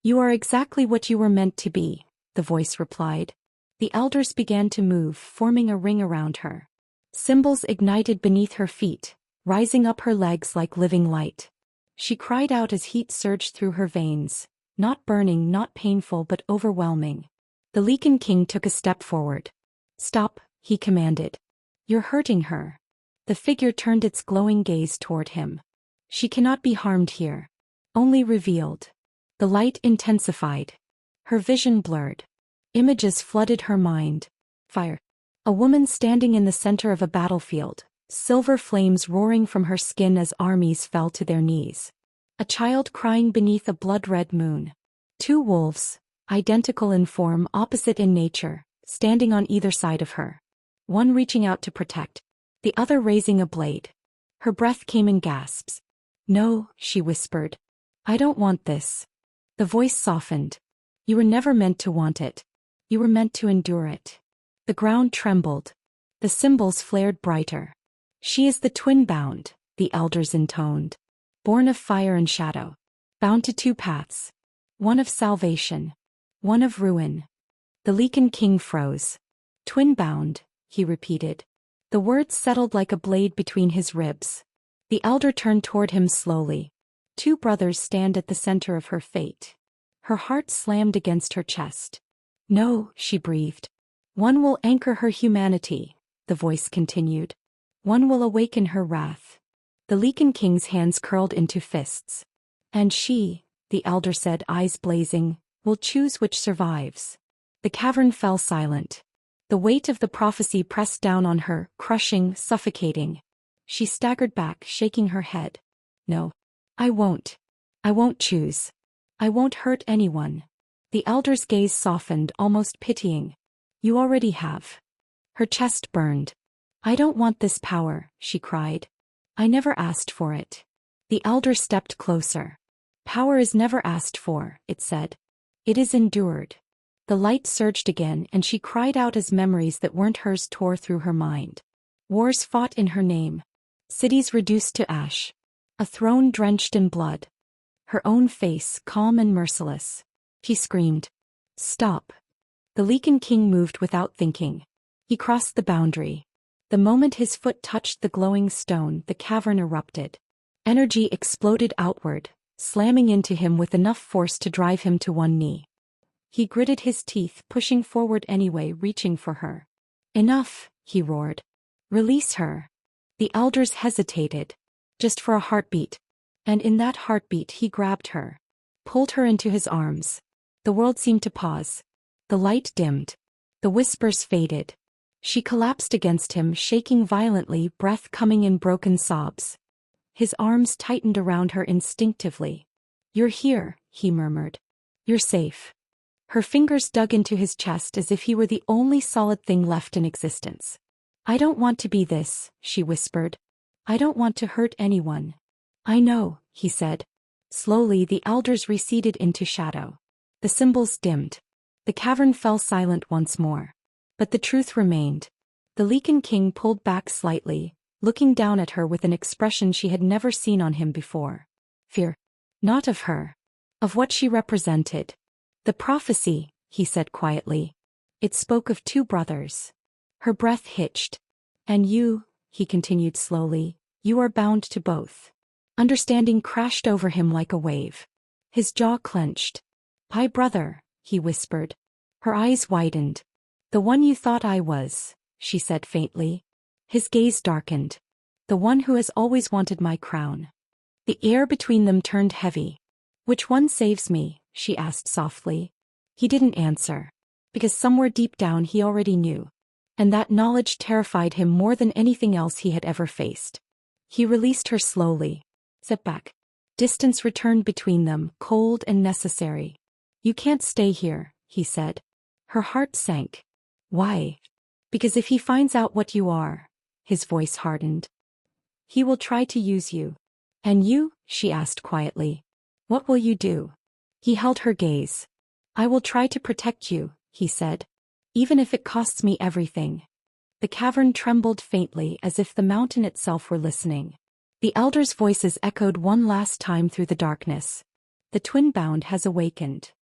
"You are exactly what you were meant to be," the voice replied. The elders began to move, forming a ring around her. Symbols ignited beneath her feet, rising up her legs like living light. She cried out as heat surged through her veins, not burning, not painful, but overwhelming. The Lichen King took a step forward. "Stop," he commanded. "You're hurting her." The figure turned its glowing gaze toward him. "She cannot be harmed here. Only revealed." The light intensified. Her vision blurred. Images flooded her mind. Fire. A woman standing in the center of a battlefield, silver flames roaring from her skin as armies fell to their knees. A child crying beneath a blood-red moon. Two wolves, identical in form, opposite in nature, standing on either side of her. One reaching out to protect, the other raising a blade. Her breath came in gasps. "No," she whispered. "I don't want this." The voice softened. "You were never meant to want it. You were meant to endure it." The ground trembled. The symbols flared brighter. "She is the twin-bound," the elders intoned. "Born of fire and shadow. Bound to two paths. One of salvation. One of ruin." The Lycan king froze. "Twin-bound," he repeated. The words settled like a blade between his ribs. The elder turned toward him slowly. "Two brothers stand at the center of her fate." Her heart slammed against her chest. "No," she breathed. "One will anchor her humanity," the voice continued. "One will awaken her wrath." The Lycan king's hands curled into fists. "And she," the elder said, eyes blazing, "will choose which survives." The cavern fell silent. The weight of the prophecy pressed down on her, crushing, suffocating. She staggered back, shaking her head. "No. I won't. I won't choose. I won't hurt anyone." The elder's gaze softened, almost pitying. "You already have." Her chest burned. "I don't want this power," she cried. "I never asked for it." The elder stepped closer. "Power is never asked for," it said. "It is endured." The light surged again, and she cried out as memories that weren't hers tore through her mind. Wars fought in her name. Cities reduced to ash. A throne drenched in blood. Her own face, calm and merciless. She screamed, "Stop." The Lycan king moved without thinking. He crossed the boundary. The moment his foot touched the glowing stone, the cavern erupted. Energy exploded outward, slamming into him with enough force to drive him to one knee. He gritted his teeth, pushing forward anyway, reaching for her. "Enough," he roared. "Release her." The elders hesitated. Just for a heartbeat. And in that heartbeat he grabbed her. Pulled her into his arms. The world seemed to pause. The light dimmed. The whispers faded. She collapsed against him, shaking violently, breath coming in broken sobs. His arms tightened around her instinctively. "You're here," he murmured. "You're safe." Her fingers dug into his chest as if he were the only solid thing left in existence. "I don't want to be this," she whispered. "I don't want to hurt anyone." "I know," he said. Slowly the elders receded into shadow. The symbols dimmed. The cavern fell silent once more. But the truth remained. The Lycan king pulled back slightly, looking down at her with an expression she had never seen on him before. Fear. Not of her. Of what she represented. "The prophecy," he said quietly. "It spoke of two brothers." Her breath hitched. "And you," he continued slowly, "you are bound to both." Understanding crashed over him like a wave. His jaw clenched. "My brother," he whispered. Her eyes widened. "The one you thought I was," she said faintly. His gaze darkened. "The one who has always wanted my crown." The air between them turned heavy. "Which one saves me?" she asked softly. He didn't answer. Because somewhere deep down he already knew. And that knowledge terrified him more than anything else he had ever faced. He released her slowly. Step back. Distance returned between them, cold and necessary. "You can't stay here," he said. Her heart sank. "Why?" "Because if he finds out what you are," his voice hardened, "he will try to use you." "And you?" she asked quietly. "What will you do?" He held her gaze. "I will try to protect you," he said. "Even if it costs me everything." The cavern trembled faintly as if the mountain itself were listening. The elders' voices echoed one last time through the darkness. "The twin-bound has awakened.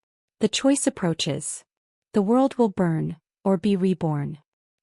The choice approaches. The world will burn, or be reborn."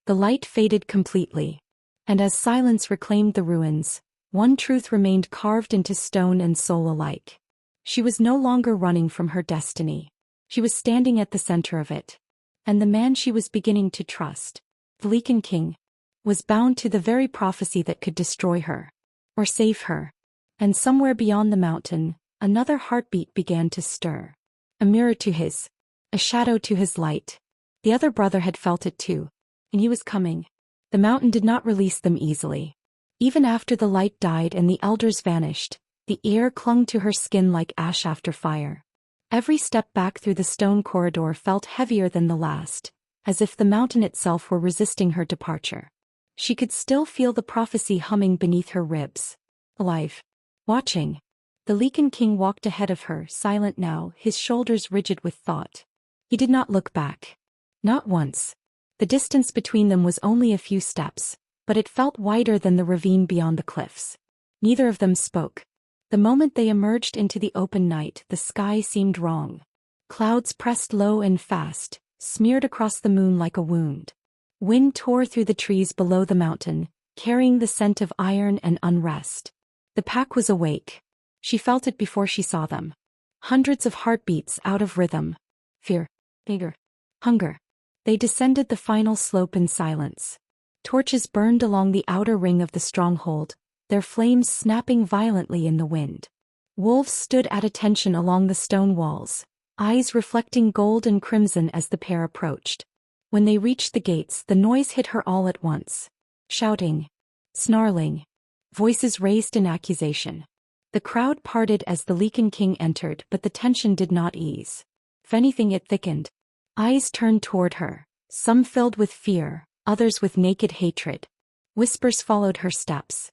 The light faded completely. And as silence reclaimed the ruins, one truth remained carved into stone and soul alike. She was no longer running from her destiny. She was standing at the center of it. And the man she was beginning to trust, the Lycan king, was bound to the very prophecy that could destroy her. Or save her. And somewhere beyond the mountain, another heartbeat began to stir. A mirror to his. A shadow to his light. The other brother had felt it too. And he was coming. The mountain did not release them easily. Even after the light died and the elders vanished, The air clung to her skin like ash after fire. Every step back through the stone corridor felt heavier than the last, as if the mountain itself were resisting her departure. She could still feel the prophecy humming beneath her ribs. Alive. Watching. The Lichen King walked ahead of her, silent now, his shoulders rigid with thought. He did not look back. Not once. The distance between them was only a few steps, but it felt wider than the ravine beyond the cliffs. Neither of them spoke. The moment they emerged into the open night, the sky seemed wrong. Clouds pressed low and fast, smeared across the moon like a wound. Wind tore through the trees below the mountain, carrying the scent of iron and unrest. The pack was awake. She felt it before she saw them. Hundreds of heartbeats out of rhythm. Fear. Anger. Hunger. They descended the final slope in silence. Torches burned along the outer ring of the stronghold, their flames snapping violently in the wind. Wolves stood at attention along the stone walls, eyes reflecting gold and crimson as the pair approached. When they reached the gates, the noise hit her all at once. Shouting. Snarling. Voices raised in accusation. The crowd parted as the Lichen King entered, but the tension did not ease. If anything, it thickened. Eyes turned toward her, some filled with fear, others with naked hatred. Whispers followed her steps.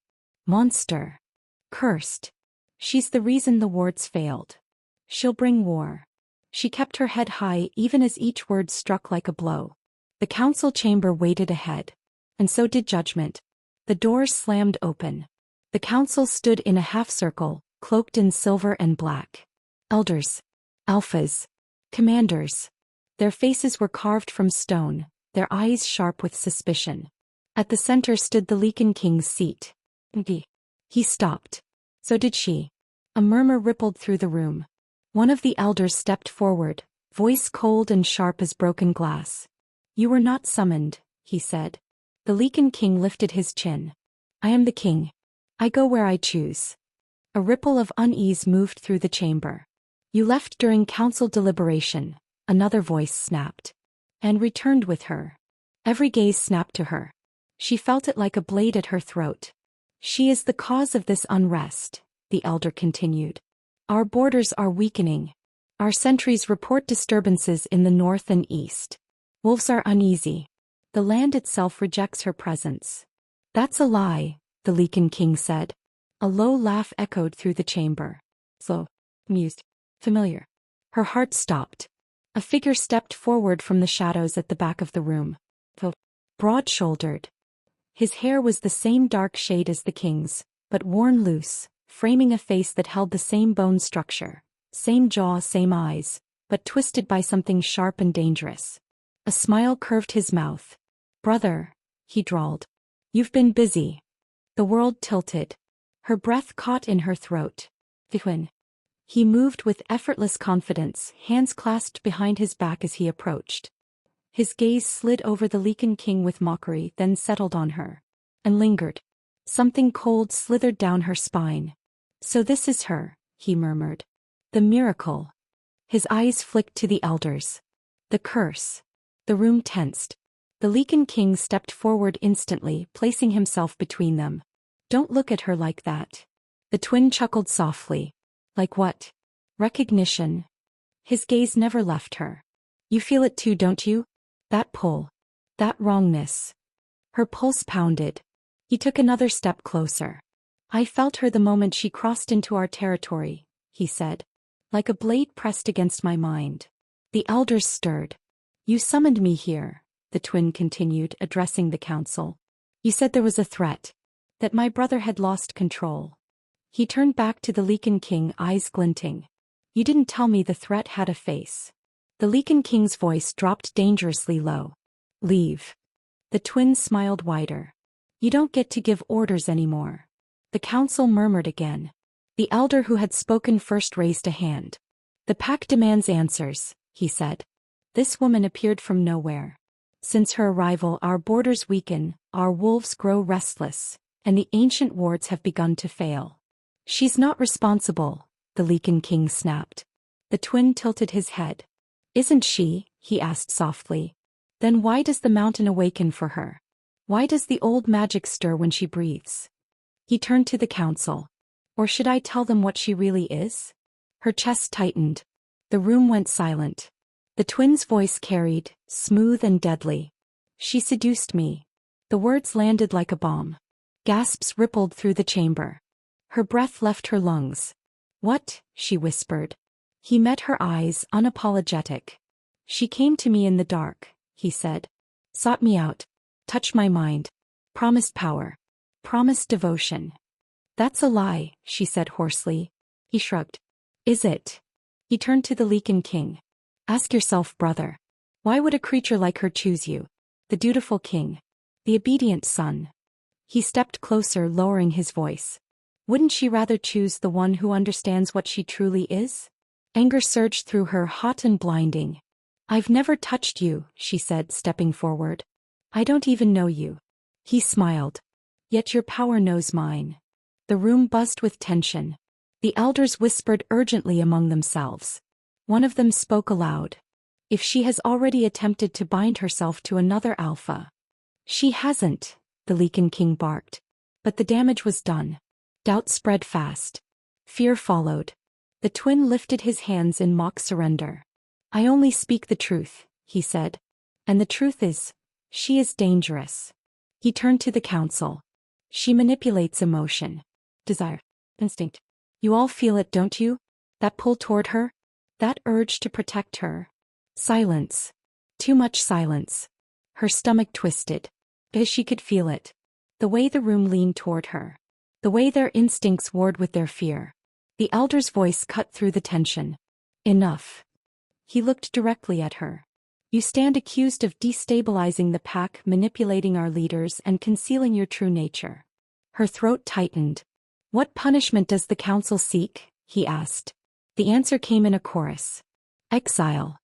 Monster. Cursed. She's the reason the wards failed. She'll bring war. She kept her head high even as each word struck like a blow. The council chamber waited ahead. And so did judgment. The doors slammed open. The council stood in a half-circle, cloaked in silver and black. Elders. Alphas. Commanders. Their faces were carved from stone, their eyes sharp with suspicion. At the center stood the Lichen King's seat. He stopped. So did she. A murmur rippled through the room. One of the elders stepped forward, voice cold and sharp as broken glass. You were not summoned, he said. The Lichen King lifted his chin. I am the king. I go where I choose. A ripple of unease moved through the chamber. You left during council deliberation, another voice snapped. And returned with her. Every gaze snapped to her. She felt it like a blade at her throat. She is the cause of this unrest, the elder continued. Our borders are weakening. Our sentries report disturbances in the north and east. Wolves are uneasy. The land itself rejects her presence. That's a lie, the Lichen King said. A low laugh echoed through the chamber. Slow. Amused. Familiar. Her heart stopped. A figure stepped forward from the shadows at the back of the room. Broad-shouldered. His hair was the same dark shade as the king's, but worn loose, framing a face that held the same bone structure, same jaw, same eyes, but twisted by something sharp and dangerous. A smile curved his mouth. Brother, he drawled. You've been busy. The world tilted. Her breath caught in her throat. When he moved with effortless confidence, hands clasped behind his back as he approached. His gaze slid over the Lichen King with mockery, then settled on her. And lingered. Something cold slithered down her spine. So this is her, he murmured. The miracle. His eyes flicked to the elders. The curse. The room tensed. The Lichen King stepped forward instantly, placing himself between them. Don't look at her like that. The twin chuckled softly. Like what? Recognition. His gaze never left her. You feel it too, don't you? That pull. That wrongness. Her pulse pounded. He took another step closer. I felt her the moment she crossed into our territory, he said. Like a blade pressed against my mind. The elders stirred. You summoned me here, the twin continued, addressing the council. You said there was a threat. That my brother had lost control. He turned back to the Lichen King, eyes glinting. You didn't tell me the threat had a face. The Lichen King's voice dropped dangerously low. Leave. The twin smiled wider. You don't get to give orders anymore. The council murmured again. The elder who had spoken first raised a hand. The pack demands answers, he said. This woman appeared from nowhere. Since her arrival, our borders weaken, our wolves grow restless, and the ancient wards have begun to fail. She's not responsible, the Lichen King snapped. The twin tilted his head. Isn't she? He asked softly. Then why does the mountain awaken for her? Why does the old magic stir when she breathes? He turned to the council. Or should I tell them what she really is? Her chest tightened. The room went silent. The twins' voice carried, smooth and deadly. She seduced me. The words landed like a bomb. Gasps rippled through the chamber. Her breath left her lungs. What? She whispered. He met her eyes, unapologetic. She came to me in the dark, he said. Sought me out. Touched my mind. Promised power. Promised devotion. That's a lie, she said hoarsely. He shrugged. Is it? He turned to the Leaken King. Ask yourself, brother. Why would a creature like her choose you? The dutiful king. The obedient son. He stepped closer, lowering his voice. Wouldn't she rather choose the one who understands what she truly is? Anger surged through her, hot and blinding. I've never touched you, she said, stepping forward. I don't even know you. He smiled. Yet your power knows mine. The room buzzed with tension. The elders whispered urgently among themselves. One of them spoke aloud. If she has already attempted to bind herself to another alpha. She hasn't, the Leaken King barked. But the damage was done. Doubt spread fast. Fear followed. The twin lifted his hands in mock surrender. I only speak the truth, he said. And the truth is, she is dangerous. He turned to the council. She manipulates emotion. Desire. Instinct. You all feel it, don't you? That pull toward her? That urge to protect her? Silence. Too much silence. Her stomach twisted. Because she could feel it. The way the room leaned toward her. The way their instincts warred with their fear. The elder's voice cut through the tension. Enough. He looked directly at her. You stand accused of destabilizing the pack, manipulating our leaders, and concealing your true nature. Her throat tightened. What punishment does the council seek? He asked. The answer came in a chorus. Exile.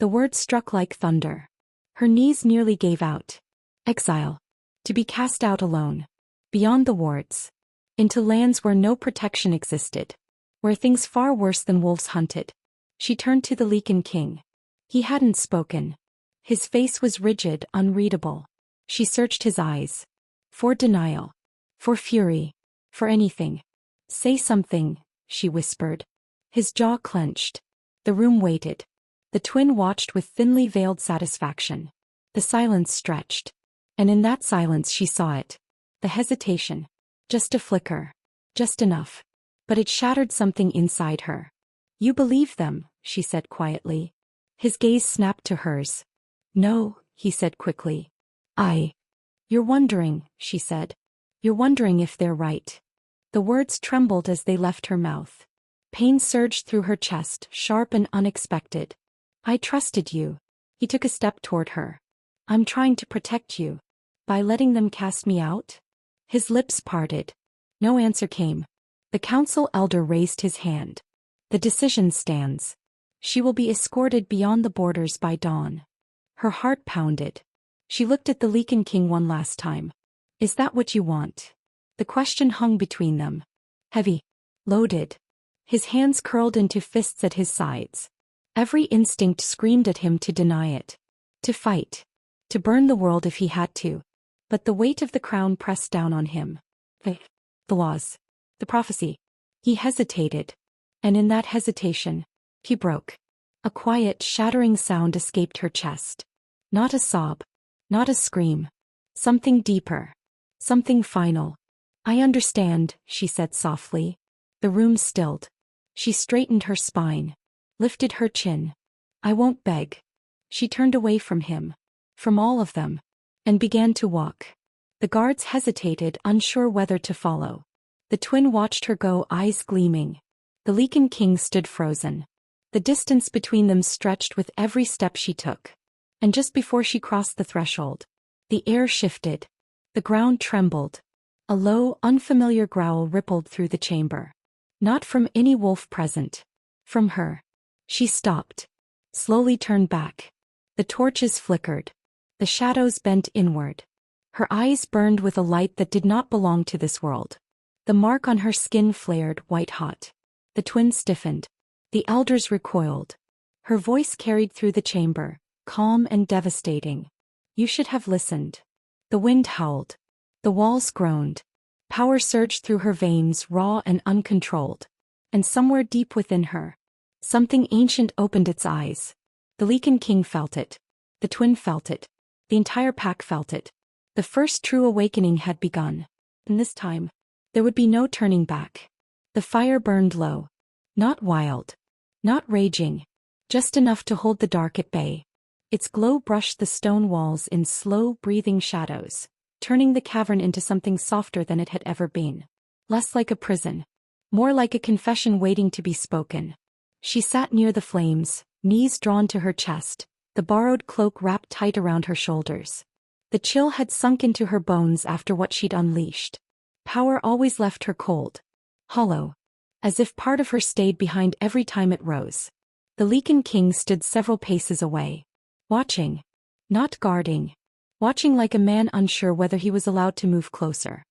The word struck like thunder. Her knees nearly gave out. Exile. To be cast out alone. Beyond the wards. Into lands where no protection existed. Where things far worse than wolves hunted. She turned to the Leaken King. He hadn't spoken. His face was rigid, unreadable. She searched his eyes. For denial. For fury. For anything. Say something, she whispered. His jaw clenched. The room waited. The twin watched with thinly veiled satisfaction. The silence stretched. And in that silence she saw it. The hesitation. Just a flicker. Just enough. But it shattered something inside her. You believe them, she said quietly. His gaze snapped to hers. No, he said quickly. You're wondering, she said. You're wondering if they're right. The words trembled as they left her mouth. Pain surged through her chest, sharp and unexpected. I trusted you. He took a step toward her. I'm trying to protect you. By letting them cast me out? His lips parted. No answer came. The council elder raised his hand. The decision stands. She will be escorted beyond the borders by dawn. Her heart pounded. She looked at the Leaken King one last time. Is that what you want? The question hung between them. Heavy. Loaded. His hands curled into fists at his sides. Every instinct screamed at him to deny it. To fight. To burn the world if he had to. But the weight of the crown pressed down on him. The laws. The prophecy. He hesitated. And in that hesitation, he broke. A quiet, shattering sound escaped her chest. Not a sob. Not a scream. Something deeper. Something final. I understand, she said softly. The room stilled. She straightened her spine. Lifted her chin. I won't beg. She turned away from him. From all of them. And began to walk. The guards hesitated, unsure whether to follow. The twin watched her go, eyes gleaming. The Leaken King stood frozen. The distance between them stretched with every step she took. And just before she crossed the threshold, the air shifted. The ground trembled. A low, unfamiliar growl rippled through the chamber. Not from any wolf present. From her. She stopped. Slowly turned back. The torches flickered. The shadows bent inward. Her eyes burned with a light that did not belong to this world. The mark on her skin flared, white-hot. The twin stiffened. The elders recoiled. Her voice carried through the chamber, calm and devastating. You should have listened. The wind howled. The walls groaned. Power surged through her veins, raw and uncontrolled. And somewhere deep within her, something ancient opened its eyes. The Lichen King felt it. The twin felt it. The entire pack felt it. The first true awakening had begun. And this time, there would be no turning back. The fire burned low. Not wild. Not raging. Just enough to hold the dark at bay. Its glow brushed the stone walls in slow, breathing shadows, turning the cavern into something softer than it had ever been. Less like a prison. More like a confession waiting to be spoken. She sat near the flames, knees drawn to her chest, the borrowed cloak wrapped tight around her shoulders. The chill had sunk into her bones after what she'd unleashed. Power always left her cold. Hollow. As if part of her stayed behind every time it rose. The Lichen King stood several paces away. Watching. Not guarding. Watching like a man unsure whether he was allowed to move closer.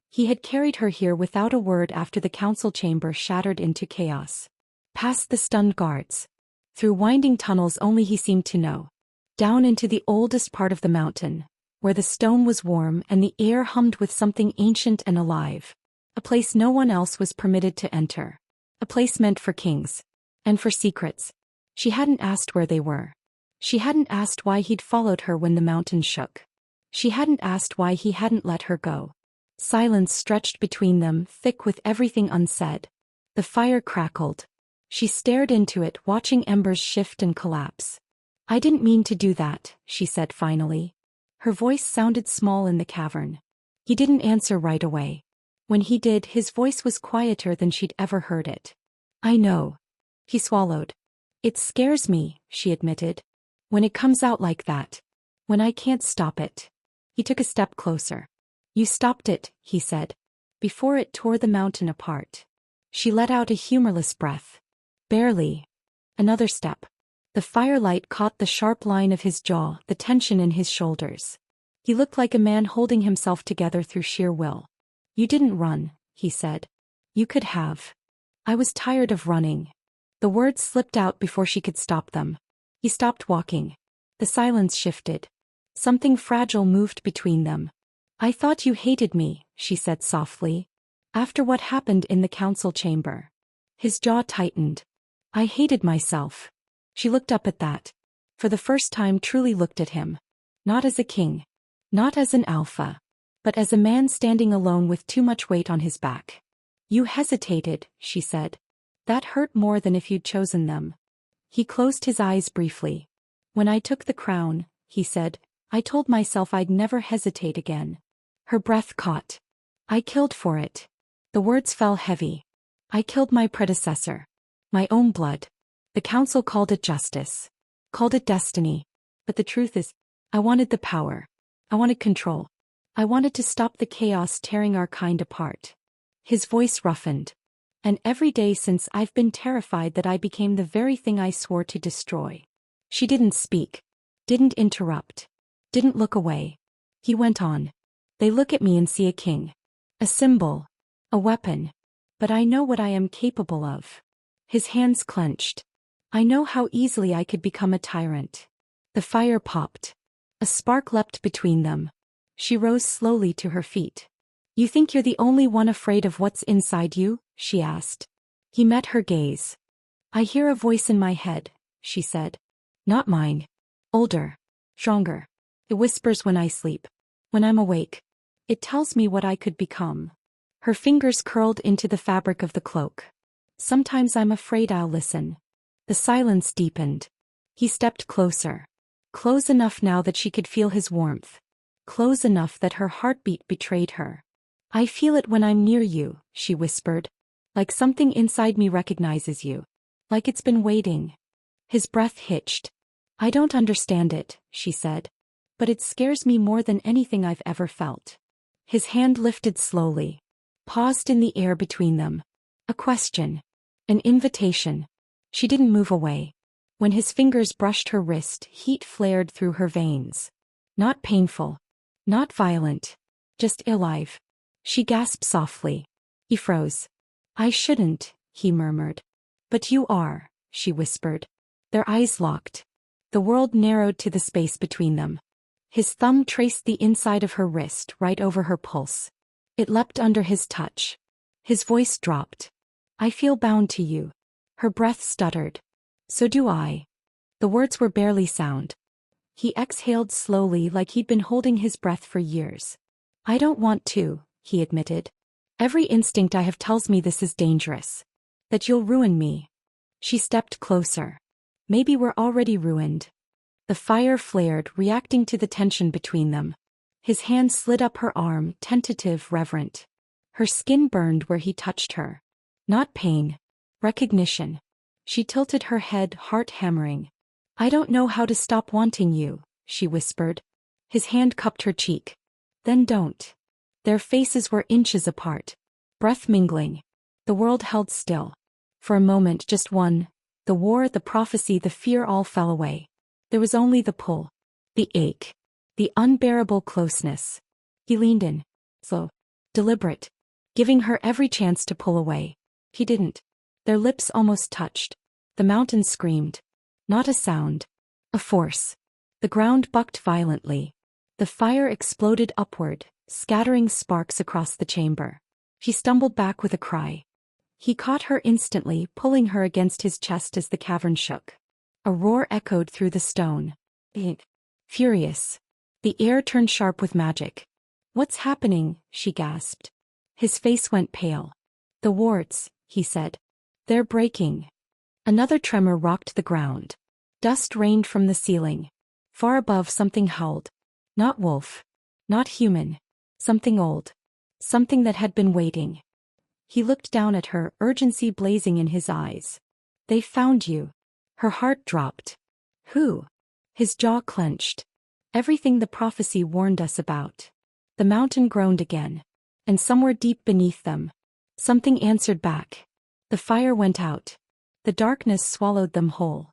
He had carried her here without a word after the council chamber shattered into chaos. Past the stunned guards. Through winding tunnels only he seemed to know. Down into the oldest part of the mountain, where the stone was warm and the air hummed with something ancient and alive. A place no one else was permitted to enter. A place meant for kings. And for secrets. She hadn't asked where they were. She hadn't asked why he'd followed her when the mountain shook. She hadn't asked why he hadn't let her go. Silence stretched between them, thick with everything unsaid. The fire crackled. She stared into it, watching embers shift and collapse. "I didn't mean to do that," she said finally. Her voice sounded small in the cavern. He didn't answer right away. When he did, his voice was quieter than she'd ever heard it. "I know." He swallowed. "It scares me," she admitted. "When it comes out like that. When I can't stop it." He took a step closer. "You stopped it," he said. "Before it tore the mountain apart." She let out a humorless breath. "Barely." Another step. The firelight caught the sharp line of his jaw, the tension in his shoulders. He looked like a man holding himself together through sheer will. "You didn't run," he said. "You could have." "I was tired of running." The words slipped out before she could stop them. He stopped walking. The silence shifted. Something fragile moved between them. "I thought you hated me," she said softly. "After what happened in the council chamber." His jaw tightened. "I hated myself." She looked up at that. For the first time truly looked at him. Not as a king. Not as an alpha. But as a man standing alone with too much weight on his back. "You hesitated," she said. "That hurt more than if you'd chosen them." He closed his eyes briefly. "When I took the crown," he said, "I told myself I'd never hesitate again." Her breath caught. "I killed for it." The words fell heavy. "I killed my predecessor. My own blood." The council called it justice. Called it destiny. But the truth is, I wanted the power. I wanted control. I wanted to stop the chaos tearing our kind apart. His voice roughened. "And every day since I've been terrified that I became the very thing I swore to destroy." She didn't speak. Didn't interrupt. Didn't look away. He went on. "They look at me and see a king. A symbol. A weapon. But I know what I am capable of." His hands clenched. "I know how easily I could become a tyrant." The fire popped. A spark leapt between them. She rose slowly to her feet. "You think you're the only one afraid of what's inside you?" she asked. He met her gaze. "I hear a voice in my head," she said. "Not mine. Older. Stronger. It whispers when I sleep. When I'm awake. It tells me what I could become." Her fingers curled into the fabric of the cloak. "Sometimes I'm afraid I'll listen." The silence deepened. He stepped closer. Close enough now that she could feel his warmth. Close enough that her heartbeat betrayed her. "I feel it when I'm near you," she whispered. "Like something inside me recognizes you. Like it's been waiting." His breath hitched. "I don't understand it," she said. "But it scares me more than anything I've ever felt." His hand lifted slowly. Paused in the air between them. A question. An invitation. She didn't move away. When his fingers brushed her wrist, heat flared through her veins. Not painful. Not violent. Just alive. She gasped softly. He froze. "I shouldn't," he murmured. "But you are," she whispered. Their eyes locked. The world narrowed to the space between them. His thumb traced the inside of her wrist, right over her pulse. It leapt under his touch. His voice dropped. I feel bound to you. Her breath stuttered. So do I. The words were barely sound. He exhaled slowly like he'd been holding his breath for years. I don't want to, he admitted. Every instinct I have tells me this is dangerous. That you'll ruin me. She stepped closer. Maybe we're already ruined. The fire flared, reacting to the tension between them. His hand slid up her arm, tentative, reverent. Her skin burned where he touched her. Not pain. Recognition. She tilted her head, heart hammering. I don't know how to stop wanting you, she whispered. His hand cupped her cheek. Then don't. Their faces were inches apart. Breath mingling. The world held still. For a moment, just one. The war, the prophecy, the fear all fell away. There was only the pull. The ache. The unbearable closeness. He leaned in. Slow. Deliberate. Giving her every chance to pull away. He didn't. Their lips almost touched. The mountain screamed. Not a sound. A force. The ground bucked violently. The fire exploded upward, scattering sparks across the chamber. She stumbled back with a cry. He caught her instantly, pulling her against his chest as the cavern shook. A roar echoed through the stone. Furious. The air turned sharp with magic. What's happening? She gasped. His face went pale. The wards, he said. They're breaking. Another tremor rocked the ground. Dust rained from the ceiling. Far above, something howled. Not wolf. Not human. Something old. Something that had been waiting. He looked down at her, urgency blazing in his eyes. They found you. Her heart dropped. Who? His jaw clenched. Everything the prophecy warned us about. The mountain groaned again. And somewhere deep beneath them, something answered back. The fire went out. The darkness swallowed them whole.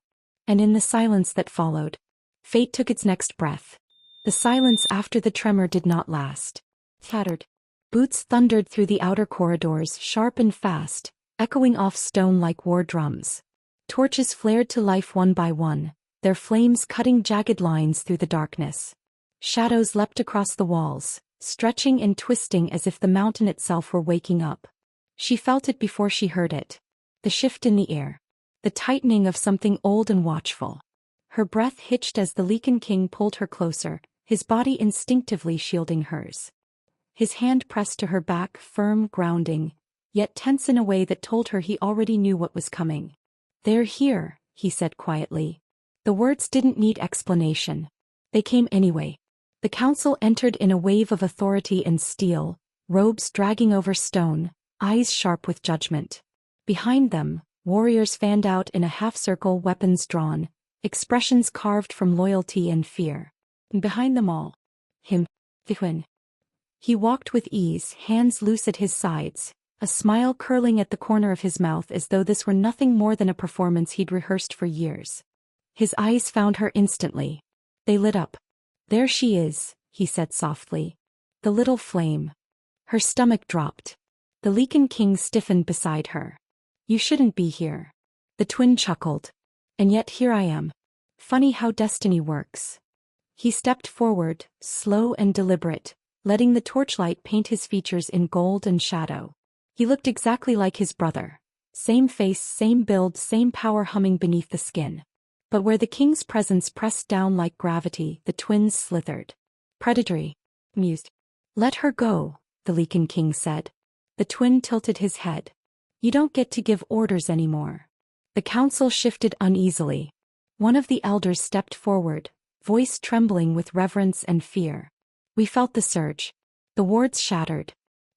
And in the silence that followed, fate took its next breath. The silence after the tremor did not last. Tattered. Boots thundered through the outer corridors, sharp and fast, echoing off stone like war drums. Torches flared to life one by one, their flames cutting jagged lines through the darkness. Shadows leapt across the walls, stretching and twisting as if the mountain itself were waking up. She felt it before she heard it. The shift in the air. The tightening of something old and watchful. Her breath hitched as the Lichen King pulled her closer, his body instinctively shielding hers. His hand pressed to her back, firm, grounding, yet tense in a way that told her he already knew what was coming. They're here, he said quietly. The words didn't need explanation. They came anyway. The council entered in a wave of authority and steel, robes dragging over stone, eyes sharp with judgment. Behind them, warriors fanned out in a half-circle, weapons drawn, expressions carved from loyalty and fear. And behind them all, him, Vihuin. He walked with ease, hands loose at his sides, a smile curling at the corner of his mouth as though this were nothing more than a performance he'd rehearsed for years. His eyes found her instantly. They lit up. There she is, he said softly. The little flame. Her stomach dropped. The Lichen King stiffened beside her. You shouldn't be here. The twin chuckled. And yet here I am. Funny how destiny works. He stepped forward, slow and deliberate, letting the torchlight paint his features in gold and shadow. He looked exactly like his brother. Same face, same build, same power humming beneath the skin. But where the king's presence pressed down like gravity, the twins slithered. Predatory. Mused. Let her go, the Lichen King said. The twin tilted his head. You don't get to give orders anymore. The council shifted uneasily. One of the elders stepped forward, voice trembling with reverence and fear. We felt the surge. The wards shattered.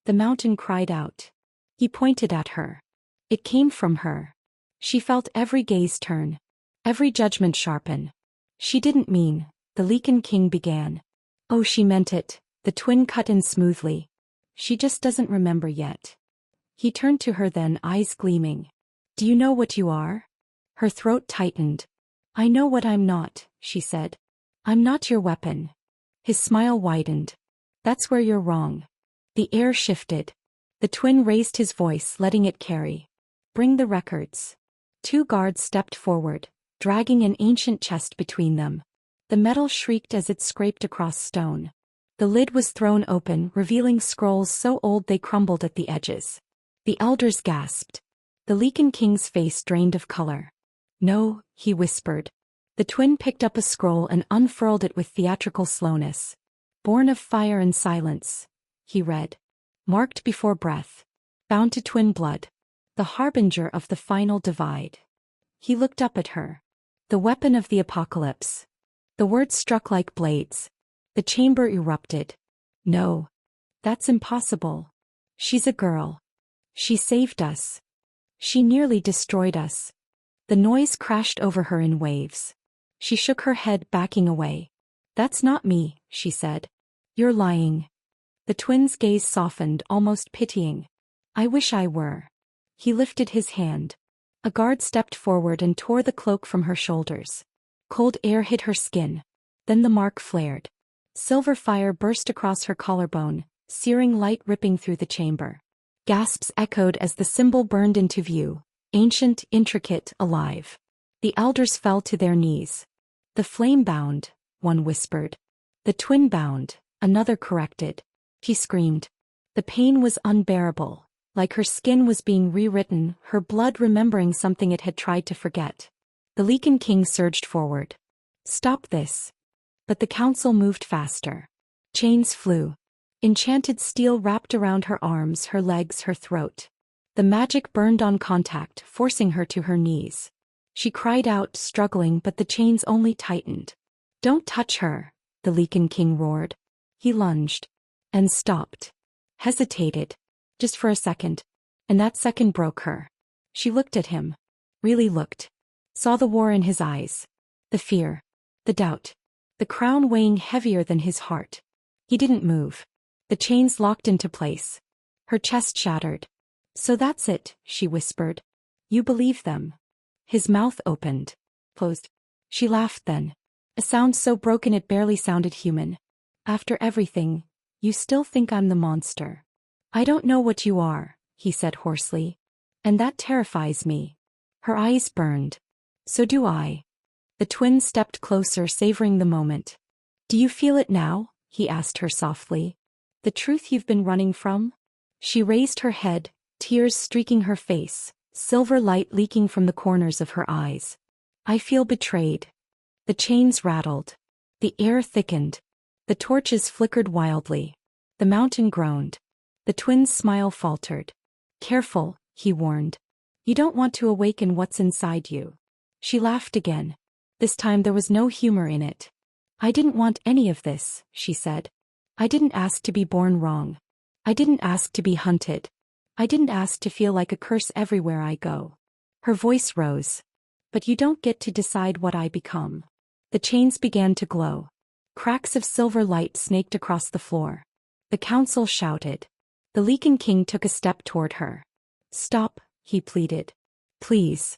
The mountain cried out. He pointed at her. It came from her. She felt every gaze turn. Every judgment sharpen. She didn't mean, the Lichen King began. Oh, she meant it, the twin cut in smoothly. She just doesn't remember yet. He turned to her then, eyes gleaming. Do you know what you are? Her throat tightened. I know what I'm not, she said. I'm not your weapon. His smile widened. That's where you're wrong. The air shifted. The twin raised his voice, letting it carry. Bring the records. 2 guards stepped forward, dragging an ancient chest between them. The metal shrieked as it scraped across stone. The lid was thrown open, revealing scrolls so old they crumbled at the edges. The elders gasped. The Lichen King's face drained of color. "No," he whispered. The twin picked up a scroll and unfurled it with theatrical slowness. "Born of fire and silence," he read. "Marked before breath. Bound to twin blood. The harbinger of the final divide." He looked up at her. "The weapon of the apocalypse." The words struck like blades. The chamber erupted. "No. That's impossible. She's a girl. She saved us. She nearly destroyed us." The noise crashed over her in waves. She shook her head, backing away. "That's not me," she said. "You're lying." The twin's gaze softened, almost pitying. "I wish I were." He lifted his hand. A guard stepped forward and tore the cloak from her shoulders. Cold air hit her skin. Then the mark flared. Silver fire burst across her collarbone, searing light ripping through the chamber. Gasps echoed as the symbol burned into view, ancient, intricate, alive. The elders fell to their knees. "The flame bound," one whispered. "The twin bound," another corrected. She screamed. The pain was unbearable, like her skin was being rewritten, her blood remembering something it had tried to forget. The Lichen King surged forward. "Stop this." But the council moved faster. Chains flew. Enchanted steel wrapped around her arms, her legs, her throat. The magic burned on contact, forcing her to her knees. She cried out, struggling, but the chains only tightened. "Don't touch her," the Lichen King roared. He lunged. And stopped. Hesitated. Just for a second. And that second broke her. She looked at him. Really looked. Saw the war in his eyes. The fear. The doubt. The crown weighing heavier than his heart. He didn't move. The chains locked into place. Her chest shattered. "So that's it," she whispered. "You believe them." His mouth opened. Closed. She laughed then. A sound so broken it barely sounded human. "After everything, you still think I'm the monster." "I don't know what you are," he said hoarsely. "And that terrifies me." Her eyes burned. "So do I." The twin stepped closer, savoring the moment. "Do you feel it now?" he asked her softly. "The truth you've been running from?" She raised her head, tears streaking her face, silver light leaking from the corners of her eyes. "I feel betrayed." The chains rattled. The air thickened. The torches flickered wildly. The mountain groaned. The twin's smile faltered. "Careful," he warned. "You don't want to awaken what's inside you." She laughed again. This time there was no humor in it. "I didn't want any of this," she said. "I didn't ask to be born wrong. I didn't ask to be hunted. I didn't ask to feel like a curse everywhere I go." Her voice rose. "But you don't get to decide what I become." The chains began to glow. Cracks of silver light snaked across the floor. The council shouted. The Lichen King took a step toward her. "Stop," he pleaded. "Please."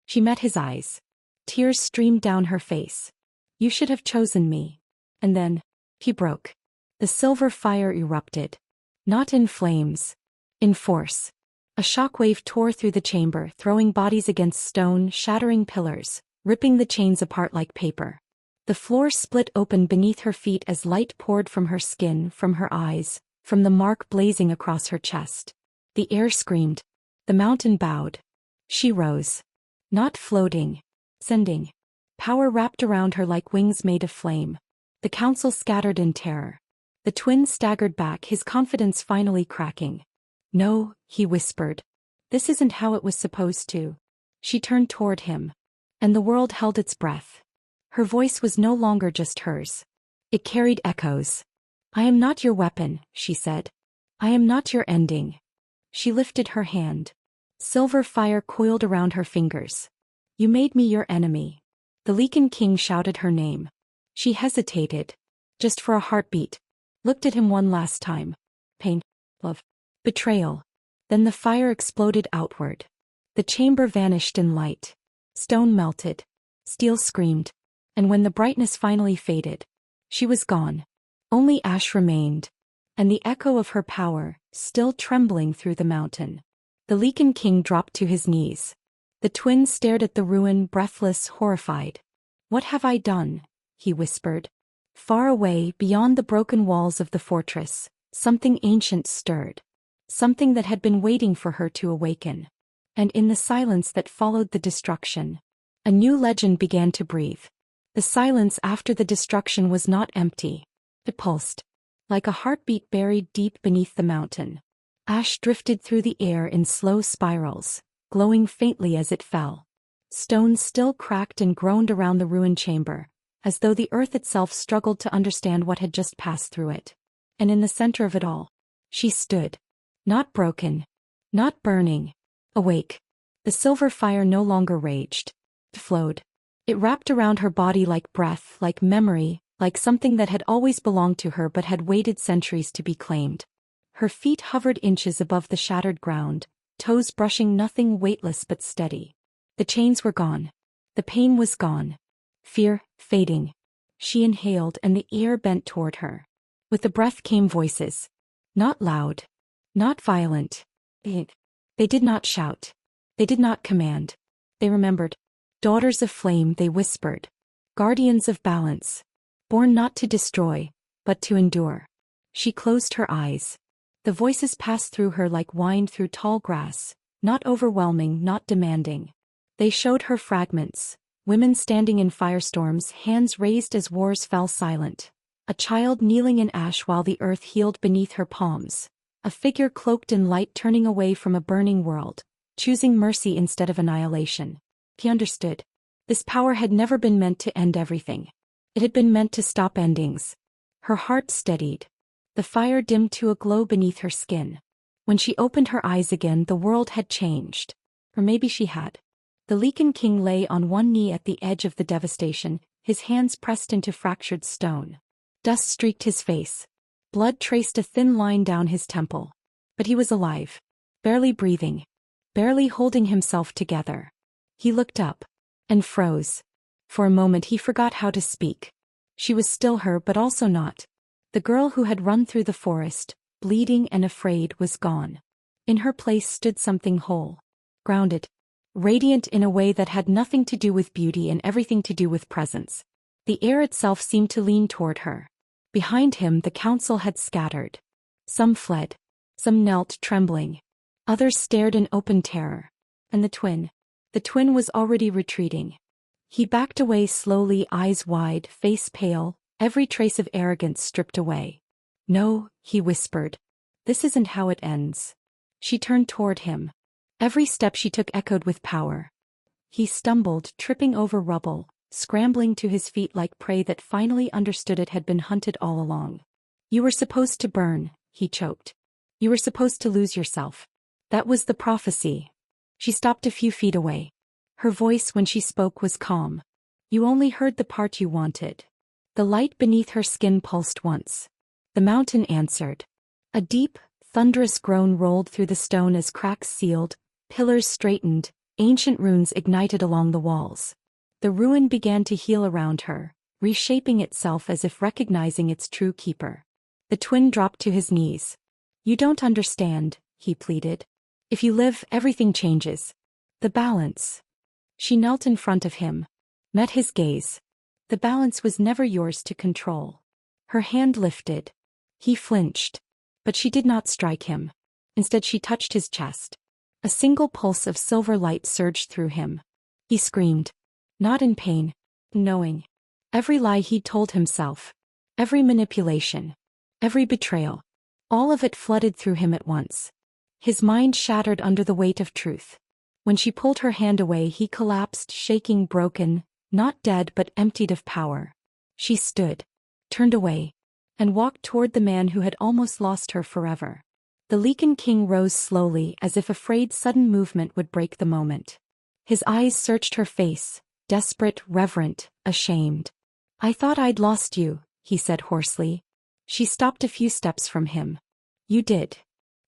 She met his eyes. Tears streamed down her face. "You should have chosen me." And then, he broke. The silver fire erupted. Not in flames. In force. A shockwave tore through the chamber, throwing bodies against stone, shattering pillars, ripping the chains apart like paper. The floor split open beneath her feet as light poured from her skin, from her eyes, from the mark blazing across her chest. The air screamed. The mountain bowed. She rose. Not floating. Sending. Power wrapped around her like wings made of flame. The council scattered in terror. The twin staggered back, his confidence finally cracking. "No," he whispered. "This isn't how it was supposed to." She turned toward him. And the world held its breath. Her voice was no longer just hers. It carried echoes. "I am not your weapon," she said. "I am not your ending." She lifted her hand. Silver fire coiled around her fingers. "You made me your enemy." The Lichen King shouted her name. She hesitated. Just for a heartbeat. Looked at him one last time. Pain. Love. Betrayal. Then the fire exploded outward. The chamber vanished in light. Stone melted. Steel screamed. And when the brightness finally faded, she was gone. Only ash remained. And the echo of her power, still trembling through the mountain. The Lichen King dropped to his knees. The twins stared at the ruin, breathless, horrified. "What have I done?" he whispered. Far away, beyond the broken walls of the fortress, something ancient stirred. Something that had been waiting for her to awaken. And in the silence that followed the destruction, a new legend began to breathe. The silence after the destruction was not empty. It pulsed. Like a heartbeat buried deep beneath the mountain. Ash drifted through the air in slow spirals, glowing faintly as it fell. Stones still cracked and groaned around the ruined chamber, as though the earth itself struggled to understand what had just passed through it. And in the center of it all, she stood. Not broken. Not burning. Awake. The silver fire no longer raged. It flowed. It wrapped around her body like breath, like memory, like something that had always belonged to her but had waited centuries to be claimed. Her feet hovered inches above the shattered ground, toes brushing nothing weightless but steady. The chains were gone. The pain was gone. Fear, fading. She inhaled and the air bent toward her. With the breath came voices. Not loud. Not violent. They did not shout. They did not command. They remembered. Daughters of flame, they whispered. Guardians of balance. Born not to destroy, but to endure. She closed her eyes. The voices passed through her like wind through tall grass, not overwhelming, not demanding. They showed her fragments, women standing in firestorms, hands raised as wars fell silent. A child kneeling in ash while the earth healed beneath her palms. A figure cloaked in light turning away from a burning world, choosing mercy instead of annihilation. He understood. This power had never been meant to end everything. It had been meant to stop endings. Her heart steadied. The fire dimmed to a glow beneath her skin. When she opened her eyes again, the world had changed. Or maybe she had. The Lichen King lay on one knee at the edge of the devastation, his hands pressed into fractured stone. Dust streaked his face. Blood traced a thin line down his temple. But he was alive. Barely breathing. Barely holding himself together. He looked up. And froze. For a moment he forgot how to speak. She was still her but also not. The girl who had run through the forest, bleeding and afraid, was gone. In her place stood something whole. Grounded. Radiant in a way that had nothing to do with beauty and everything to do with presence. The air itself seemed to lean toward her. Behind him the council had scattered. Some fled. Some knelt trembling. Others stared in open terror. And the twin was already retreating. He backed away slowly, eyes wide, face pale, every trace of arrogance stripped away. No, he whispered. This isn't how it ends. She turned toward him. Every step she took echoed with power. He stumbled, tripping over rubble, scrambling to his feet like prey that finally understood it had been hunted all along. You were supposed to burn, he choked. You were supposed to lose yourself. That was the prophecy. She stopped a few feet away. Her voice when she spoke was calm. You only heard the part you wanted. The light beneath her skin pulsed once. The mountain answered. A deep, thunderous groan rolled through the stone as cracks sealed, pillars straightened, ancient runes ignited along the walls. The ruin began to heal around her, reshaping itself as if recognizing its true keeper. The twin dropped to his knees. You don't understand, he pleaded. If you live, everything changes. The balance. She knelt in front of him, met his gaze. The balance was never yours to control. Her hand lifted. He flinched. But she did not strike him. Instead she touched his chest. A single pulse of silver light surged through him. He screamed. Not in pain. Knowing. Every lie he'd told himself. Every manipulation. Every betrayal. All of it flooded through him at once. His mind shattered under the weight of truth. When she pulled her hand away, he collapsed, shaking, broken, not dead but emptied of power. She stood, turned away, and walked toward the man who had almost lost her forever. The Lichen King rose slowly, as if afraid sudden movement would break the moment. His eyes searched her face, desperate, reverent, ashamed. I thought I'd lost you, he said hoarsely. She stopped a few steps from him. You did.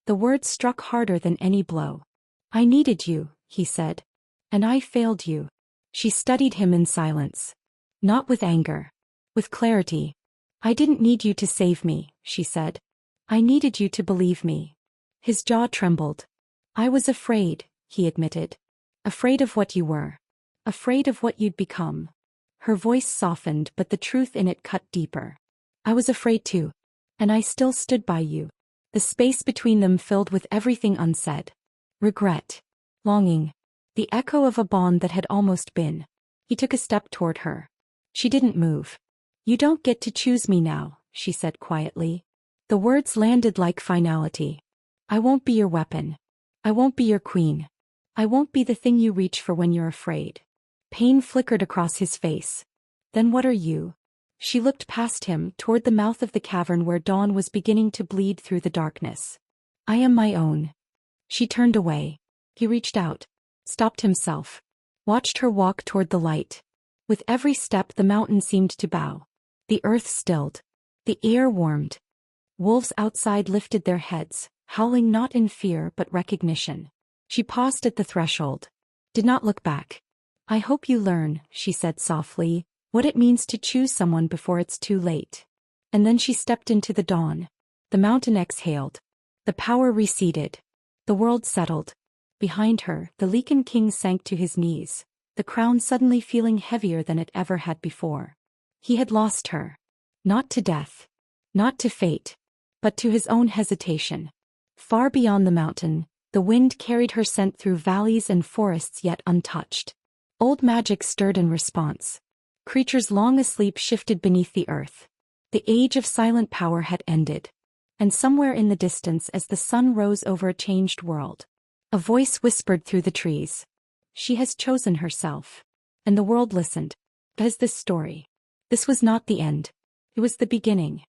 The words struck harder than any blow. I needed you, he said. And I failed you. She studied him in silence. Not with anger. With clarity. I didn't need you to save me, she said. I needed you to believe me. His jaw trembled. I was afraid, he admitted. Afraid of what you were. Afraid of what you'd become. Her voice softened, but the truth in it cut deeper. I was afraid too. And I still stood by you. The space between them filled with everything unsaid. Regret. Longing. The echo of a bond that had almost been. He took a step toward her. She didn't move. You don't get to choose me now, she said quietly. The words landed like finality. I won't be your weapon. I won't be your queen. I won't be the thing you reach for when you're afraid. Pain flickered across his face. Then what are you? She looked past him, toward the mouth of the cavern where dawn was beginning to bleed through the darkness. I am my own. She turned away. He reached out, stopped himself, watched her walk toward the light. With every step the mountain seemed to bow. The earth stilled. The air warmed. Wolves outside lifted their heads, howling not in fear but recognition. She paused at the threshold. Did not look back. I hope you learn, she said softly, what it means to choose someone before it's too late. And then she stepped into the dawn. The mountain exhaled. The power receded. The world settled. Behind her, the Lycan king sank to his knees, the crown suddenly feeling heavier than it ever had before. He had lost her. Not to death. Not to fate. But to his own hesitation. Far beyond the mountain, the wind carried her scent through valleys and forests yet untouched. Old magic stirred in response. Creatures long asleep shifted beneath the earth. The age of silent power had ended. And somewhere in the distance as the sun rose over a changed world, a voice whispered through the trees. She has chosen herself. And the world listened. That is this story. This was not the end. It was the beginning.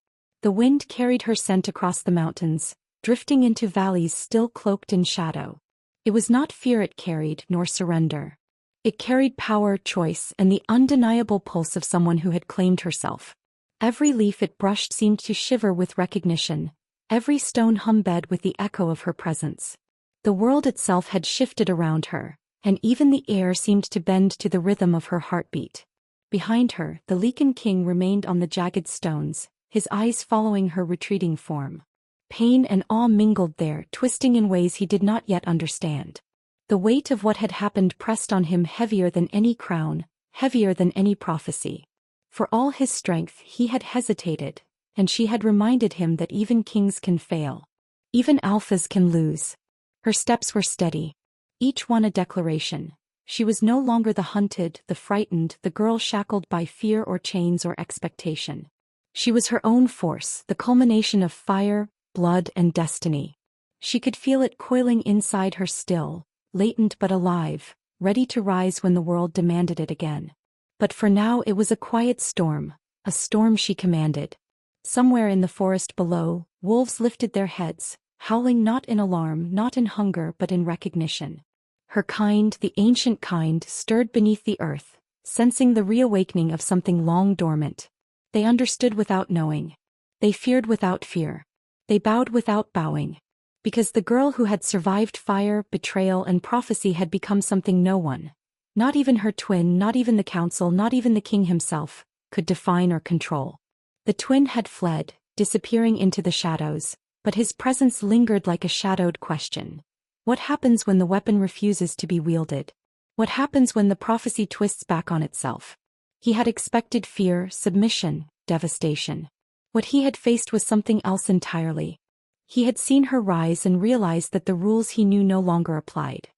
The wind carried her scent across the mountains, drifting into valleys still cloaked in shadow. It was not fear it carried, nor surrender. It carried power, choice, and the undeniable pulse of someone who had claimed herself. Every leaf it brushed seemed to shiver with recognition, every stone hummed with the echo of her presence. The world itself had shifted around her, and even the air seemed to bend to the rhythm of her heartbeat. Behind her, the Lycan king remained on the jagged stones, his eyes following her retreating form. Pain and awe mingled there, twisting in ways he did not yet understand. The weight of what had happened pressed on him heavier than any crown, heavier than any prophecy. For all his strength, he had hesitated, and she had reminded him that even kings can fail. Even alphas can lose. Her steps were steady. Each one a declaration. She was no longer the hunted, the frightened, the girl shackled by fear or chains or expectation. She was her own force, the culmination of fire, blood, and destiny. She could feel it coiling inside her still, latent but alive, ready to rise when the world demanded it again. But for now it was a quiet storm, a storm she commanded. Somewhere in the forest below, wolves lifted their heads, howling not in alarm, not in hunger but in recognition. Her kind, the ancient kind, stirred beneath the earth, sensing the reawakening of something long dormant. They understood without knowing. They feared without fear. They bowed without bowing. Because the girl who had survived fire, betrayal, and prophecy had become something no one, not even her twin, not even the council, not even the king himself, could define or control. The twin had fled, disappearing into the shadows, but his presence lingered like a shadowed question. What happens when the weapon refuses to be wielded? What happens when the prophecy twists back on itself? He had expected fear, submission, devastation. What he had faced was something else entirely. He had seen her rise and realized that the rules he knew no longer applied.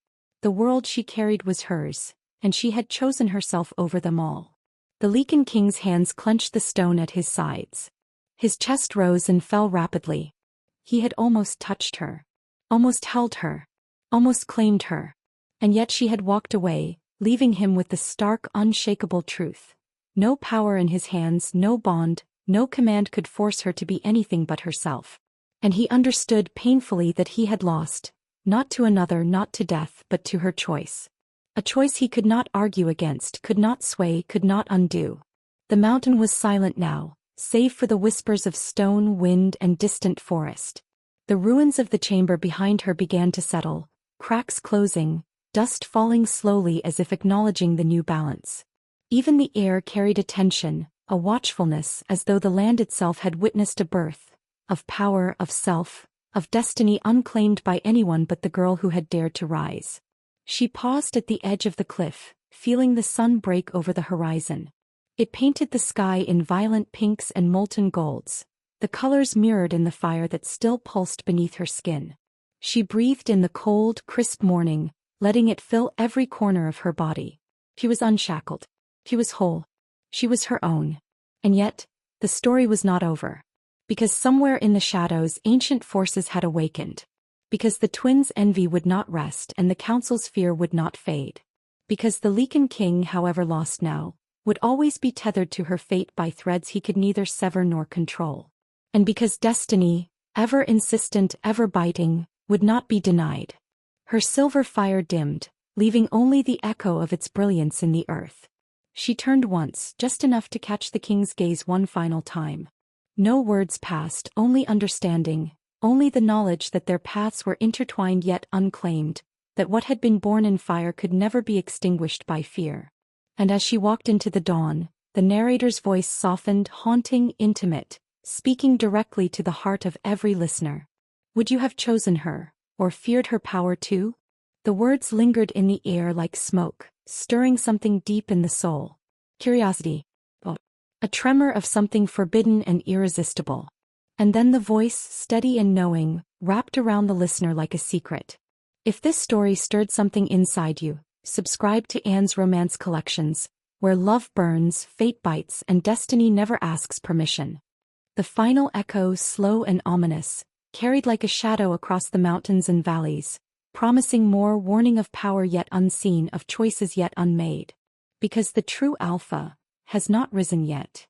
The world she carried was hers, and she had chosen herself over them all. The Lycan king's hands clenched the stone at his sides. His chest rose and fell rapidly. He had almost touched her. Almost held her. Almost claimed her. And yet she had walked away, leaving him with the stark, unshakable truth. No power in his hands, no bond, no command could force her to be anything but herself. And he understood painfully that he had lost, not to another, not to death, but to her choice. A choice he could not argue against, could not sway, could not undo. The mountain was silent now, save for the whispers of stone, wind, and distant forest. The ruins of the chamber behind her began to settle, cracks closing, dust falling slowly as if acknowledging the new balance. Even the air carried a tension, a watchfulness, as though the land itself had witnessed a birth. Of power, of self, of destiny unclaimed by anyone but the girl who had dared to rise. She paused at the edge of the cliff, feeling the sun break over the horizon. It painted the sky in violent pinks and molten golds, the colors mirrored in the fire that still pulsed beneath her skin. She breathed in the cold, crisp morning, letting it fill every corner of her body. She was unshackled. She was whole. She was her own. And yet, the story was not over. Because somewhere in the shadows ancient forces had awakened. Because the twins' envy would not rest and the council's fear would not fade. Because the Leaken King, however lost now, would always be tethered to her fate by threads he could neither sever nor control. And because destiny, ever insistent, ever biting, would not be denied. Her silver fire dimmed, leaving only the echo of its brilliance in the earth. She turned once, just enough to catch the king's gaze one final time. No words passed, only understanding, only the knowledge that their paths were intertwined yet unclaimed, that what had been born in fire could never be extinguished by fear. And as she walked into the dawn, the narrator's voice softened, haunting, intimate, speaking directly to the heart of every listener. Would you have chosen her, or feared her power too? The words lingered in the air like smoke, stirring something deep in the soul. Curiosity. A tremor of something forbidden and irresistible. And then the voice, steady and knowing, wrapped around the listener like a secret. If this story stirred something inside you, subscribe to Anne's Romance Collections, where love burns, fate bites, and destiny never asks permission. The final echo, slow and ominous, carried like a shadow across the mountains and valleys, promising more, warning of power yet unseen, of choices yet unmade. Because the true alpha has not risen yet.